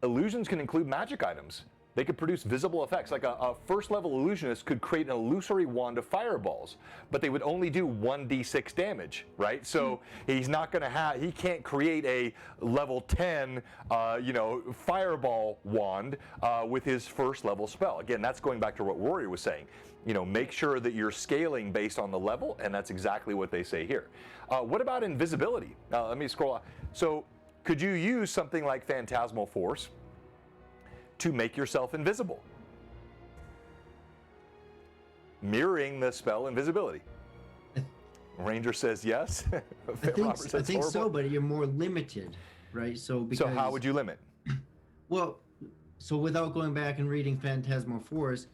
illusions can include magic items. They could produce visible effects. Like a 1st level illusionist could create an illusory wand of fireballs, but they would only do 1d6 damage, right? So he's not going to he can't create a level 10, fireball wand with his 1st level spell. Again, that's going back to what Rory was saying. Make sure that you're scaling based on the level, and that's exactly what they say here. What about invisibility? Let me scroll up. So could you use something like Phantasmal Force to make yourself invisible, mirroring the spell invisibility? Ranger says yes. I think so, but you're more limited, right? So how would you limit? Well, so without going back and reading Phantasmal Force,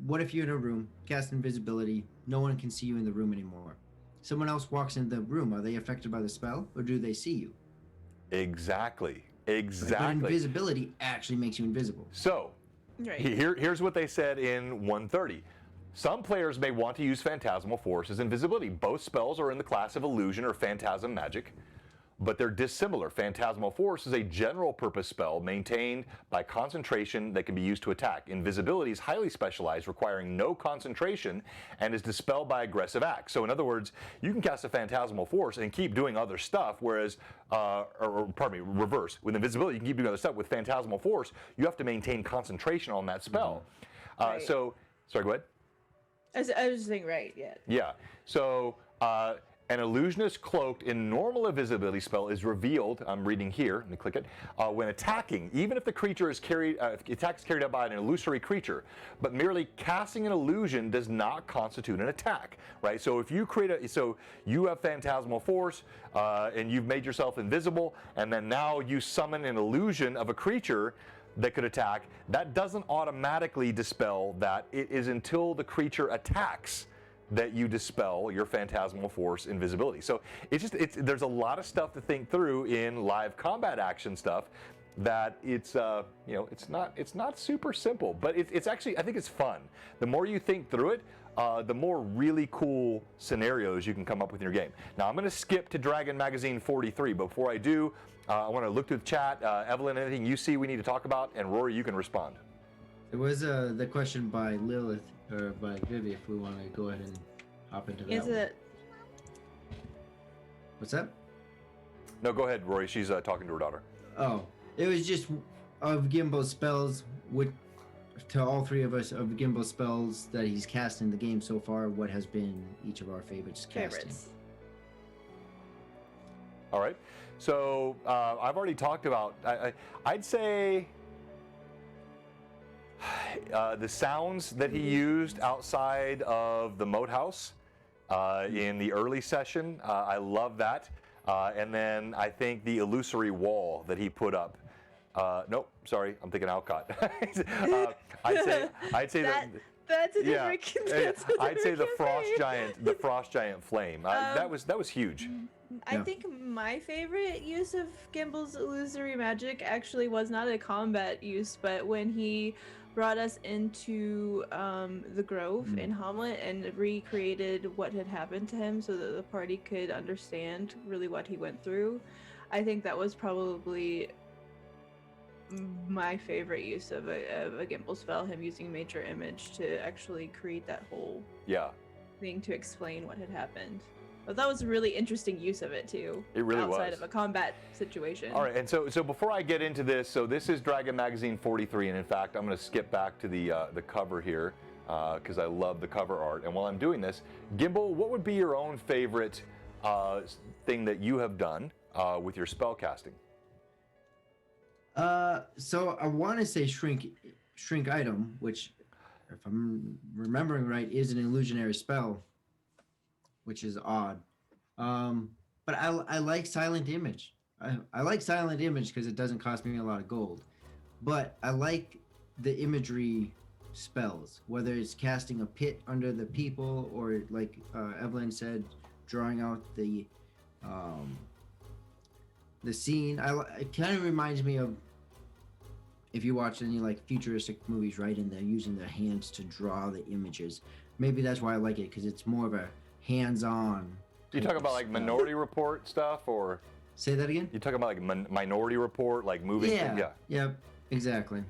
what if you're in a room, cast invisibility, no one can see you in the room anymore? Someone else walks into the room, are they affected by the spell, or do they see you? Exactly. But Exactly. invisibility actually makes you invisible. So, Right. here's what they said in 130. Some players may want to use Phantasmal Force as invisibility. Both spells are in the class of illusion or phantasm magic, but they're dissimilar. Phantasmal Force is a general purpose spell maintained by concentration that can be used to attack. Invisibility is highly specialized, requiring no concentration, and is dispelled by aggressive acts. So in other words, you can cast a Phantasmal Force and keep doing other stuff, whereas, reverse. With invisibility, you can keep doing other stuff. With Phantasmal Force, you have to maintain concentration on that spell. Right. Sorry, go ahead. I was just saying, right, yeah. Yeah. So an illusionist cloaked in normal invisibility spell is revealed. I'm reading here. Let me click it. When attacking, even if the creature is attack is carried out by an illusory creature, but merely casting an illusion does not constitute an attack, right? So if you you have Phantasmal Force and you've made yourself invisible, and then now you summon an illusion of a creature that could attack, that doesn't automatically dispel that. It is until the creature attacks that you dispel your Phantasmal Force invisibility. So there's a lot of stuff to think through in live combat action stuff that it's not super simple, but it's actually, I think it's fun. The more you think through it, the more really cool scenarios you can come up with in your game. Now I'm going to skip to Dragon Magazine 43, but before I do, I want to look through the chat. Evelyn, anything you see we need to talk about? And Rory, you can respond. There was the question by Lilith, or by Vivi, if we want to go ahead and hop into that. Is one. it? What's that? No, go ahead, Rory. She's talking to her daughter. Oh, it was just of Gimble's spells, to all three of us, of Gimble's spells that he's cast in the game so far, what has been each of our favorites casting? Favorites. All right. So I've already talked about, I'd say the sounds that he used outside of the moat house in the early session. I love that. And then I think the illusory wall that he put up. Nope, sorry, I'm thinking Alcott. I'd say that's a different. I'd say the frost giant flame. That was huge. I think my favorite use of Gimble's illusory magic actually was not a combat use, but when he brought us into the Grove in Hamlet and recreated what had happened to him so that the party could understand really what he went through. I think that was probably my favorite use of a Gimble spell, him using Major Image to actually create that whole thing to explain what had happened. But that was a really interesting use of it too. It really was. Outside of a combat situation. All right, and so before I get into this, so this is Dragon Magazine 43, and in fact, I'm going to skip back to the cover here because I love the cover art. And while I'm doing this, Gimble, what would be your own favorite thing that you have done with your spell casting? So I want to say shrink item, which, if I'm remembering right, is an illusionary spell, which is odd. But I like silent image. I like silent image because it doesn't cost me a lot of gold. But I like the imagery spells, whether it's casting a pit under the people or, like Evelyn said, drawing out the scene. It kind of reminds me of, if you watch any like futuristic movies, right, and they're using their hands to draw the images. Maybe that's why I like it, because it's more of a hands-on. You talking about like Minority Report stuff, or? Say that again? You talking about like Minority Report, like moving? Yeah. Yeah, exactly.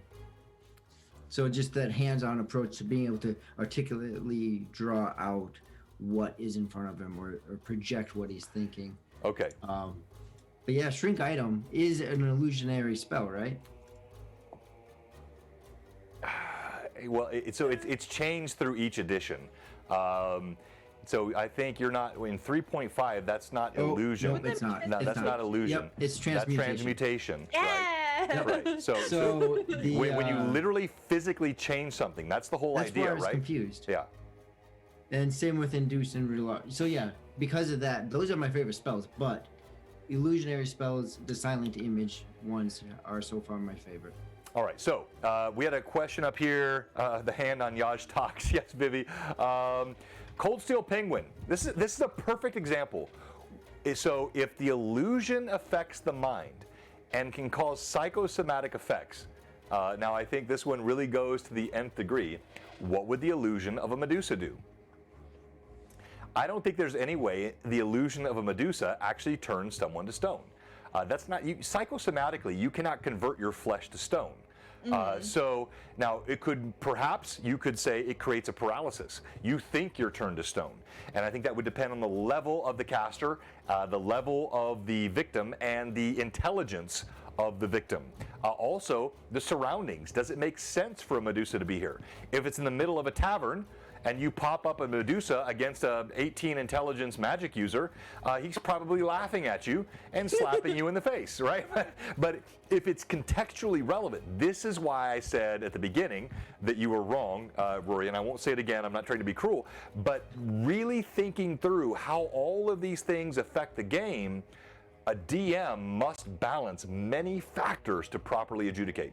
So just that hands-on approach to being able to articulately draw out what is in front of him, or project what he's thinking. Okay. But yeah, shrink item is an illusionary spell, right? Well, it's changed through each edition. So I think you're not in 3.5. That's not illusion. No, it's not. No, that's not illusion. Yep, it's transmutation. That's transmutation. Yeah. Right. So when you literally physically change something, that's the whole idea, why I was right? Confused. Yeah. And same with induce and reload. So yeah, because of that, those are my favorite spells. But illusionary spells, the silent image ones, are so far my favorite. All right, so we had a question up here. The hand on Yaj talks. Yes, Vivi. Cold Steel Penguin. This is a perfect example. So if the illusion affects the mind, and can cause psychosomatic effects. Now, I think this one really goes to the nth degree. What would the illusion of a Medusa do? I don't think there's any way the illusion of a Medusa actually turns someone to stone. That's not, psychosomatically, you cannot convert your flesh to stone. So now it could, perhaps you could say it creates a paralysis. You think you're turned to stone. And I think that would depend on the level of the caster, the level of the victim, and the intelligence of the victim. Also, the surroundings. Does it make sense for a Medusa to be here? If it's in the middle of a tavern, and you pop up a Medusa against a 18 intelligence magic user, he's probably laughing at you and slapping you in the face, right? But if it's contextually relevant, this is why I said at the beginning that you were wrong, Rory, and I won't say it again, I'm not trying to be cruel, but really thinking through how all of these things affect the game, a DM must balance many factors to properly adjudicate.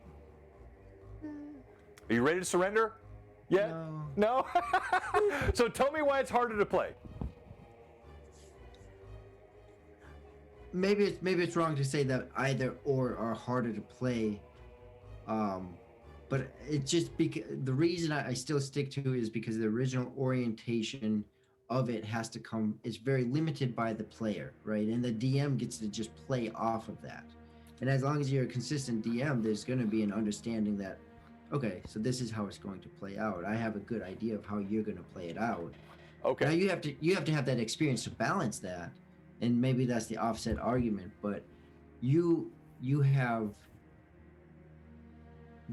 Are you ready to surrender? Yeah? No? So tell me why it's harder to play. Maybe it's wrong to say that either or are harder to play, but it's just because the reason I still stick to it is because the original orientation of it has to come. It's very limited by the player, right? And the DM gets to just play off of that. And as long as you're a consistent DM, there's going to be an understanding that, okay, so this is how it's going to play out. I have a good idea of how you're going to play it out. Okay. Now you have to have that experience to balance that, and maybe that's the offset argument. But you have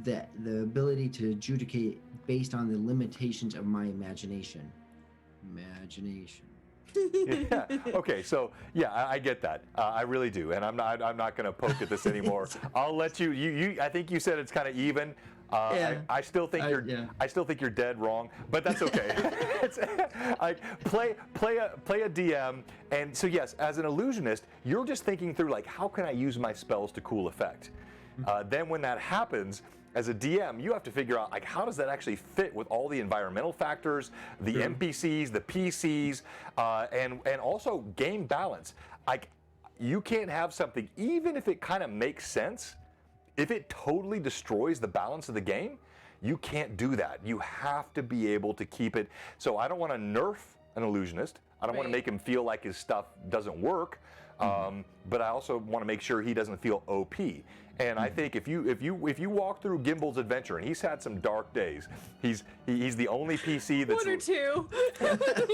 the ability to adjudicate based on the limitations of my imagination. Yeah. Okay. So yeah, I get that. I really do, and I'm not going to poke at this anymore. I'll let you. You. I think you said it's kind of even. Yeah. I still think I still think you're dead wrong, but that's okay. It's, like play a DM, and so yes, as an illusionist, you're just thinking through like, how can I use my spells to cool effect? Then when that happens, as a DM, you have to figure out like, how does that actually fit with all the environmental factors, the NPCs, the PCs, and also game balance. Like, you can't have something, even if it kind of makes sense. If it totally destroys the balance of the game, you can't do that. You have to be able to keep it. So I don't want to nerf an illusionist. I don't want to make him feel like his stuff doesn't work. But I also want to make sure he doesn't feel OP. And I think if you walk through Gimble's adventure, and he's had some dark days, he's the only PC that's 1 or 2.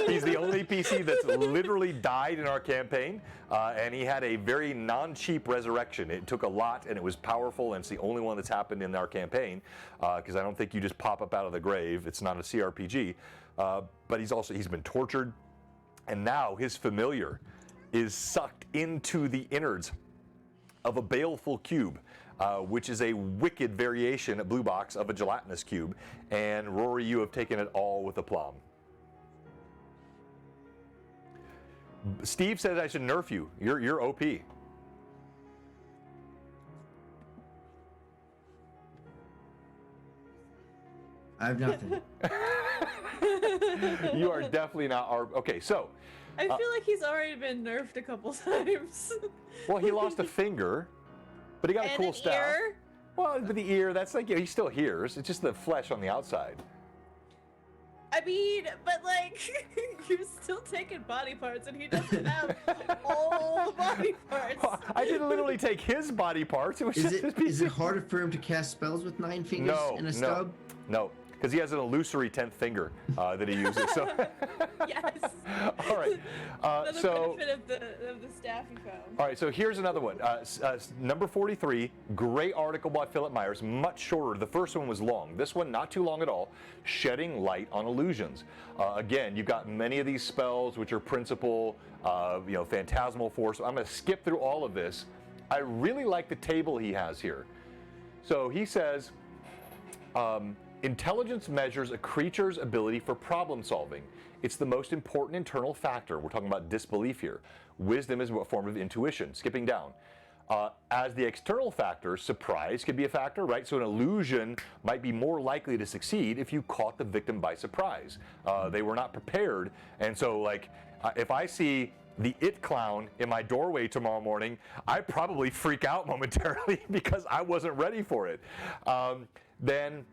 he's the only PC that's literally died in our campaign, and he had a very non-cheap resurrection. It took a lot, and it was powerful, and it's the only one that's happened in our campaign, because I don't think you just pop up out of the grave. It's not a CRPG, but he's been tortured, and now his familiar is sucked into the innards of a baleful cube, which is a wicked variation at Blue Box of a gelatinous cube. And Rory, you have taken it all with aplomb. Steve says I should nerf you. You're OP. I have nothing. You are definitely not our. Okay, so. I feel like he's already been nerfed a couple times. Well, he lost a finger, but he got a cool staff. Ear? Well, but the ear, that's like, he still hears. It's just the flesh on the outside. I mean, but like, you're still taking body parts, and he doesn't have all the body parts. Well, I didn't literally take his body parts. It was just his PC. Is it harder for him to cast spells with 9 fingers and a stub? No, because he has an illusory 10th finger that he uses. So. Yes. All right. Another benefit of the staff he found. All right, so here's another one. Number 43, great article by Philip Myers, much shorter. The first one was long. This one, not too long at all. Shedding Light on Illusions. Again, you've got many of these spells, which are principal, phantasmal force. I'm going to skip through all of this. I really like the table he has here. So he says, intelligence measures a creature's ability for problem solving. It's the most important internal factor. We're talking about disbelief here. Wisdom is a form of intuition. Skipping down. As the external factor, surprise could be a factor, right? So an illusion might be more likely to succeed if you caught the victim by surprise. They were not prepared. And so, like, if I see the it clown in my doorway tomorrow morning, I'd probably freak out momentarily because I wasn't ready for it. Then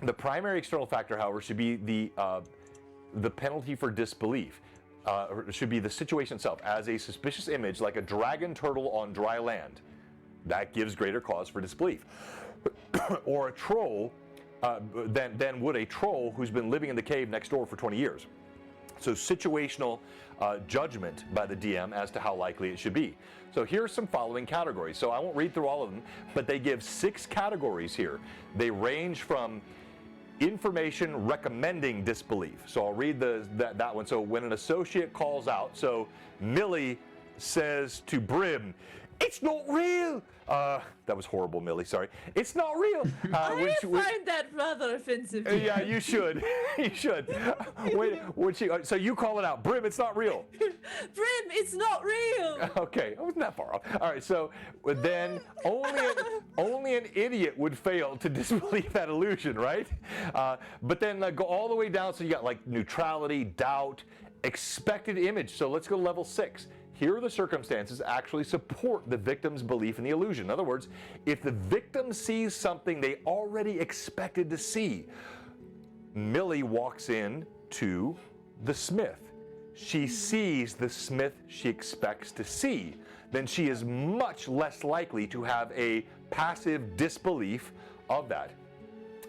the primary external factor, however, should be the penalty for disbelief. Should be the situation itself. As a suspicious image, like a dragon turtle on dry land, that gives greater cause for disbelief. Or a troll, than would a troll who's been living in the cave next door for 20 years. So situational judgment by the DM as to how likely it should be. So here are some following categories. So I won't read through all of them, but they give 6 categories here. They range from information recommending disbelief. So I'll read that one. So when an associate calls out, so Millie says to Brim, "It's not real." That was horrible, Millie. Sorry. It's not real. I find that rather offensive. Yeah, you should. You should. So you call it out, Brim. It's not real. Brim, it's not real. Okay, I wasn't that far off. All right. So then only an idiot would fail to disbelieve that illusion, right? But then go all the way down. So you got like neutrality, doubt, expected image. So let's go to level 6. Here are the circumstances that actually support the victim's belief in the illusion. In other words, if the victim sees something they already expected to see, Millie walks in to the smith. She sees the smith she expects to see. Then she is much less likely to have a passive disbelief of that.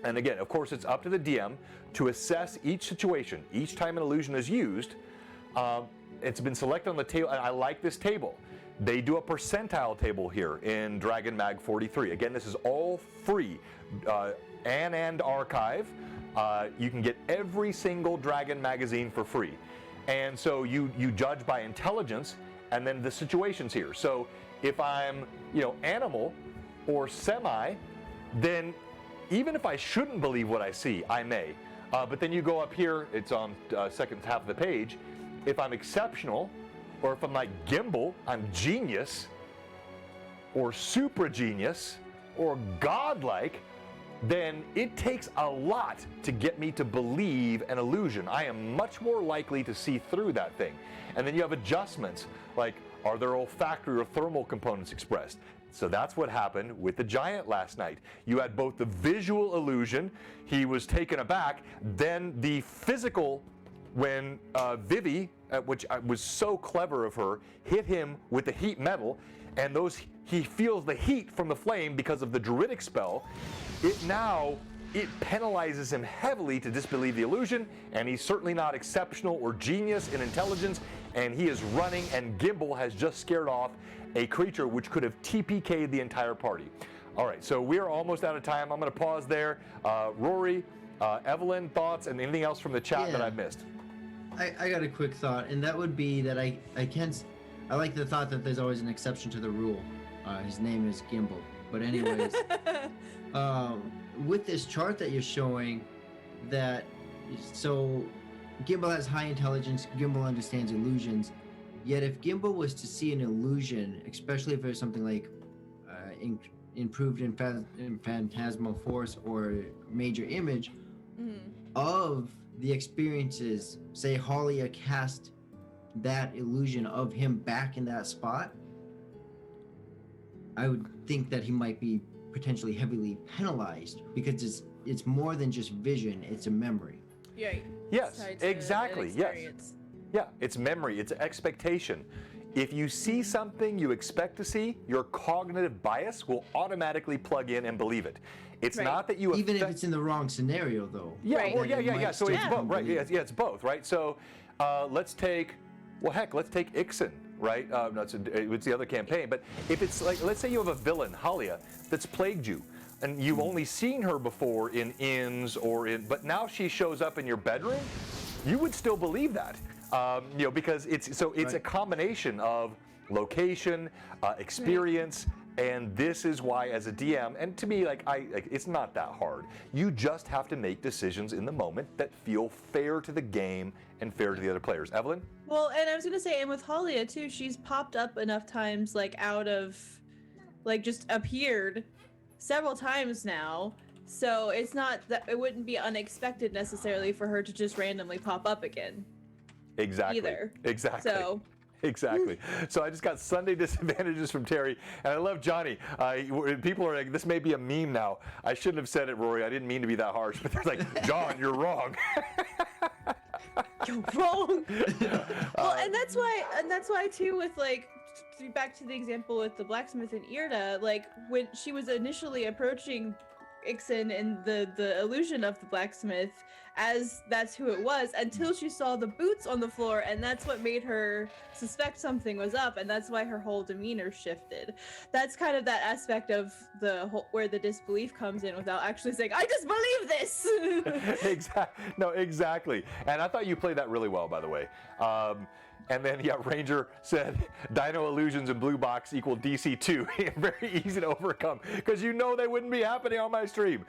And again, of course, it's up to the DM to assess each situation. Each time an illusion is used, it's been selected on the table, and I like this table. They do a percentile table here in Dragon Mag 43. Again, this is all free. And archive. You can get every single Dragon magazine for free. And so you judge by intelligence, and then the situations here. So if I'm, animal or semi, then even if I shouldn't believe what I see, I may. But then you go up here, it's on second half of the page. If I'm exceptional, or if I'm like Gimbal, I'm genius, or super genius, or godlike, then it takes a lot to get me to believe an illusion. I am much more likely to see through that thing. And then you have adjustments, like are there olfactory or thermal components expressed? So that's what happened with the giant last night. You had both the visual illusion, he was taken aback, then the physical, when Vivi, which was so clever of her, hit him with the heat metal, and he feels the heat from the flame because of the druidic spell. It penalizes him heavily to disbelieve the illusion, and he's certainly not exceptional or genius in intelligence, and he is running, and Gimbal has just scared off a creature which could have TPK'd the entire party. All right, so we are almost out of time. I'm going to pause there. Rory, Evelyn, thoughts, and anything else from the chat that I missed? I got a quick thought, and that would be that I like the thought that there's always an exception to the rule. His name is Gimbal. But anyways, with this chart that you're showing, so Gimbal has high intelligence, Gimbal understands illusions, yet if Gimbal was to see an illusion, especially if it was something like improved in phantasmal force or major image, of the experiences, say Halia cast that illusion of him back in that spot, I would think that he might be potentially heavily penalized because it's more than just vision, it's a memory. Yeah. Yes, exactly. Yes. Yeah, it's memory, it's expectation. If you see something you expect to see, your cognitive bias will automatically plug in and believe it. It's not that you even if it's in the wrong scenario, though. Yeah, well, yeah. So it's both, right? Yeah, it's both, right? So let's take Ixen, right? No, it's the other campaign. But if it's like, let's say you have a villain, Halia, that's plagued you, and you've only seen her before in inns but now she shows up in your bedroom, you would still believe that. Because it's a combination of location, experience, and this is why, as a DM, and to me, it's not that hard. You just have to make decisions in the moment that feel fair to the game and fair to the other players. Evelyn? Well, and I was gonna say, and with Halia too, she's popped up enough times, just appeared several times now. So it's not that it wouldn't be unexpected necessarily for her to just randomly pop up again. Exactly. Either. Exactly. So Exactly. So I just got Sunday disadvantages from Terry, and I love Johnny. People are like, this may be a meme now. I shouldn't have said it, Rory. I didn't mean to be that harsh, but they're like, John, you're wrong. You're wrong. Well, and that's why too, with like, back to the example with the blacksmith and Irda, like when she was initially approaching Ixen and the illusion of the blacksmith as that's who it was, until she saw the boots on the floor, and that's what made her suspect something was up, and that's why her whole demeanor shifted. That's kind of that aspect of the whole, where the disbelief comes in without actually saying, I disbelieve this. Exactly. And I thought you played that really well, by the way. And then, yeah, Ranger said Dino Illusions and Blue Box equal DC2. Very easy to overcome, because you know they wouldn't be happening on my stream.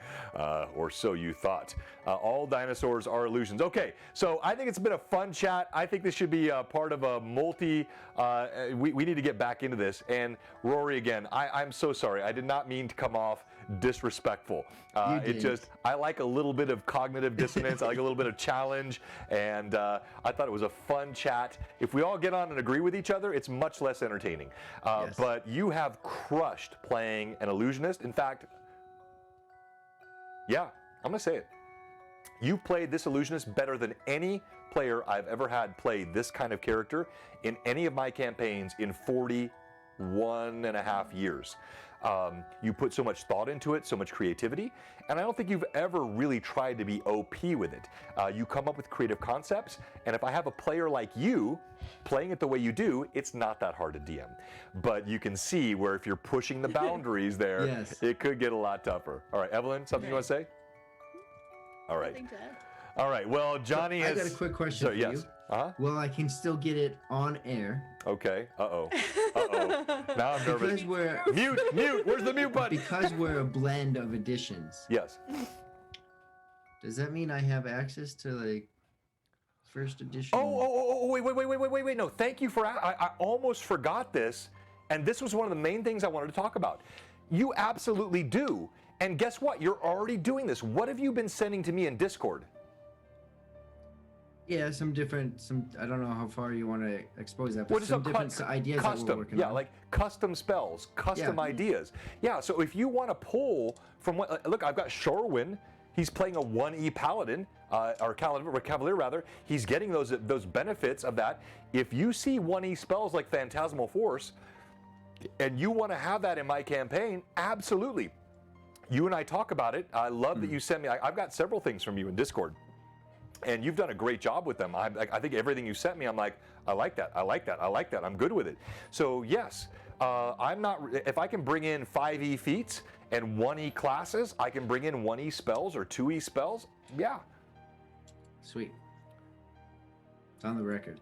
Or so you thought. All dinosaurs are illusions. Okay, so I think it's been a fun chat. I think this should be part of a multi... we need to get back into this. And Rory, again, I'm so sorry. I did not mean to come off disrespectful. I like a little bit of cognitive dissonance. I like a little bit of challenge, and I thought it was a fun chat. If we all get on and agree with each other, it's much less entertaining. Yes. But you have crushed playing an illusionist. In fact, yeah, I'm gonna say it. You played this illusionist better than any player I've ever had play this kind of character in any of my campaigns in 41 and a half years. You put so much thought into it, so much creativity, and I don't think you've ever really tried to be OP with it. You come up with creative concepts, and if I have a player like you playing it the way you do, it's not that hard to DM. But you can see where if you're pushing the boundaries there, Yes. it could get a lot tougher. All right, Evelyn, something you want to say? All right. Nothing to add. All right, well, Johnny I got a quick question for yes. you. Uh-huh. Well, I can still get it on air. Okay. Uh-oh. Now I'm nervous. Because we're Mute! Where's the mute button? because we're a blend of editions. Yes. Does that mean I have access to like first edition? Wait. No, thank you for... I almost forgot this, and this was one of the main things I wanted to talk about. You absolutely do. And guess what? You're already doing this. What have you been sending to me in Discord? Yeah, some I don't know how far you want to expose that, but What is some a different ideas that we're custom? working Yeah, on. like custom spells, custom ideas. Yeah, so if you want to pull from what... Look, I've got Shorewin. He's playing a 1E Paladin, or Cavalier rather. He's getting those benefits of that. If you see 1E spells like Phantasmal Force, and you want to have that in my campaign, absolutely. You and I talk about it. I love that you send me... I've got several things from you in Discord. And you've done a great job with them. I think everything you sent me, I'm like, I like that. I'm good with it. So yes, I'm not... If I can bring in 5E feats and 1E classes, I can bring in 1E spells or 2E spells. Yeah. Sweet. It's on the record.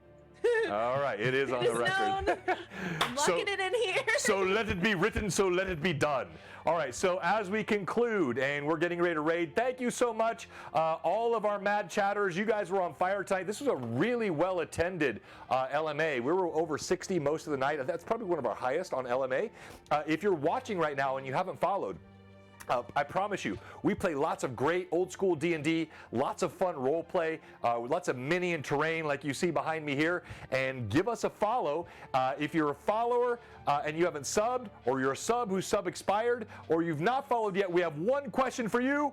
All right, it is on the record. Known. I'm locking it in here. So let it be written, so let it be done. All right, so as we conclude, and we're getting ready to raid, thank you so much, all of our mad chatters. You guys were on fire tonight. This was a really well-attended LMA. We were over 60 most of the night. That's probably one of our highest on LMA. If you're watching right now and you haven't followed, I promise you, we play lots of great old school D&D, lots of fun role play, lots of mini and terrain like you see behind me here, and give us a follow. If you're a follower and you haven't subbed, or you're a sub whose sub expired, or you've not followed yet, we have one question for you.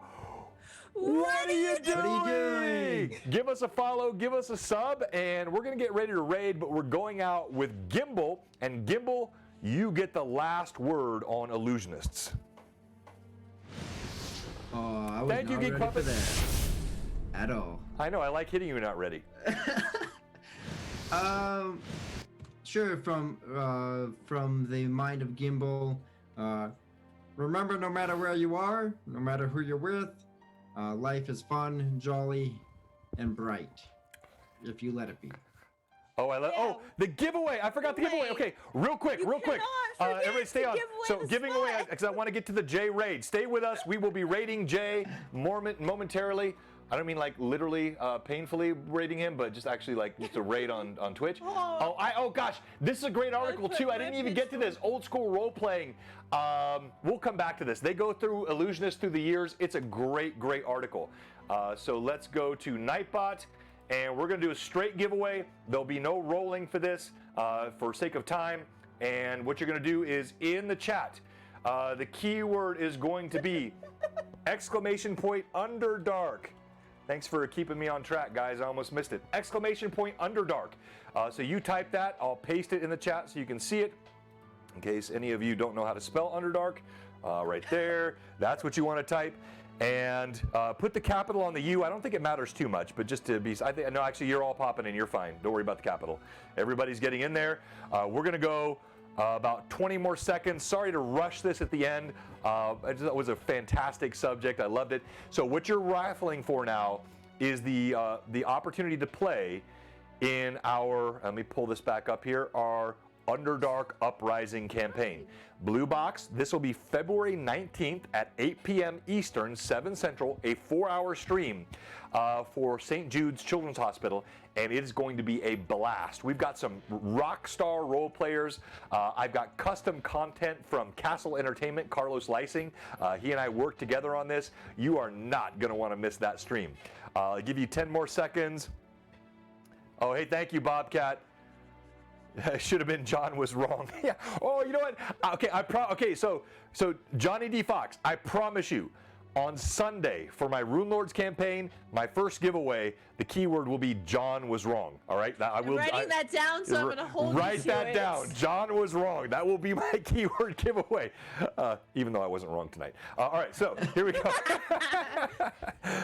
What are you doing? Give us a follow, give us a sub, and we're going to get ready to raid, but we're going out with Gimbal, and Gimbal, you get the last word on Illusionists. Oh, I was Thank you, not Geek ready for Puppet. that at all. I know, I like hitting you not ready. Sure. From the mind of Gimbal, remember, no matter where you are, no matter who you're with, life is fun, jolly, and bright. If you let it be. Oh, Oh, the giveaway! I forgot the giveaway. Okay, real quick. Everybody, stay on. So, giving away because I want to get to the J raid. Stay with us. We will be raiding J momentarily. I don't mean like literally, painfully raiding him, but just actually like just a raid on Twitch. Oh gosh, this is a great article too. I didn't even get to this old school role playing. We'll come back to this. They go through Illusionists through the years. It's a great article. So let's go to Nightbot. and we're going to do a straight giveaway. There'll be no rolling for this for sake of time. And what you're going to do is in the chat, the keyword is going to be !Underdark. Thanks for keeping me on track, guys. I almost missed it. !Underdark. So you type that. I'll paste it in the chat so you can see it. In case any of you don't know how to spell Underdark, right there. That's what you want to type. And put the capital on the U. I don't think it matters too much, but just to be, no, actually, you're all popping in. You're fine. Don't worry about the capital. Everybody's getting in there. We're going to go about 20 more seconds. Sorry to rush this at the end. It was a fantastic subject. I loved it. So what you're raffling for now is the opportunity to play in our, let me pull this back up here, our Underdark Uprising campaign. Blue Box, this will be February 19th at 8 p.m. Eastern, 7 Central, a 4-hour stream for St. Jude's Children's Hospital, and it is going to be a blast. We've got some rock star role players. I've got custom content from Castle Entertainment, Carlos Lysing. He and I worked together on this. You are not going to want to miss that stream. I'll give you 10 more seconds. Oh, hey, thank you, Bobcat. Should have been John was wrong. Yeah. Oh, you know what? Okay, so Johnny D. Fox, I promise you, on Sunday for my Rune Lords campaign, my first giveaway, the keyword will be John was wrong. All right? I'm writing that down, so I'm going to hold you to it. Write that down. John was wrong. That will be my keyword giveaway, even though I wasn't wrong tonight. All right, so here we go.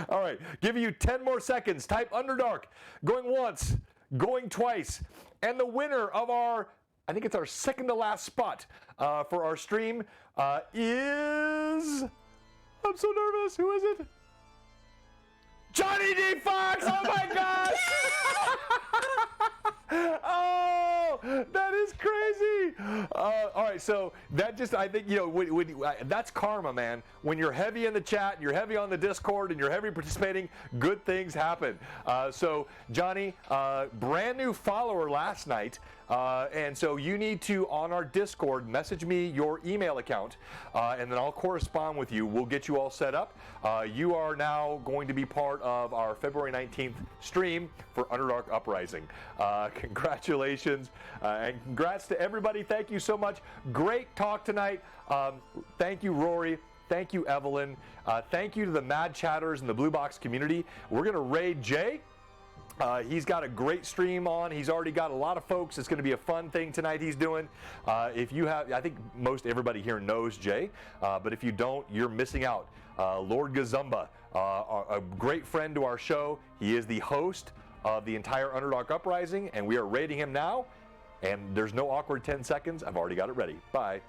All right, giving you 10 more seconds. Type Underdark. Going once, going twice. And the winner of our, I think it's our second to last spot for our stream is, I'm so nervous, who is it? Johnny D. Fox, oh my gosh! Oh, that is crazy. All right, so that just, I think, that's karma, man. When you're heavy in the chat, you're heavy on the Discord, and you're heavy participating, good things happen. So, Johnny, brand new follower last night. And so you need to, on our Discord, message me your email account, and then I'll correspond with you. We'll get you all set up. You are now going to be part of our February 19th stream for Underdark Uprising. Congratulations, and congrats to everybody. Thank you so much. Great talk tonight. Thank you, Rory. Thank you, Evelyn. Thank you to the Mad Chatters and the Blue Box community. We're going to raid Jay. He's got a great stream on. He's already got a lot of folks. It's going to be a fun thing tonight he's doing. If you have, I think most everybody here knows Jay, but if you don't, you're missing out. Lord Gazumba, a great friend to our show. He is the host of the entire Underdark Uprising, and we are raiding him now. And there's no awkward 10 seconds. I've already got it ready. Bye.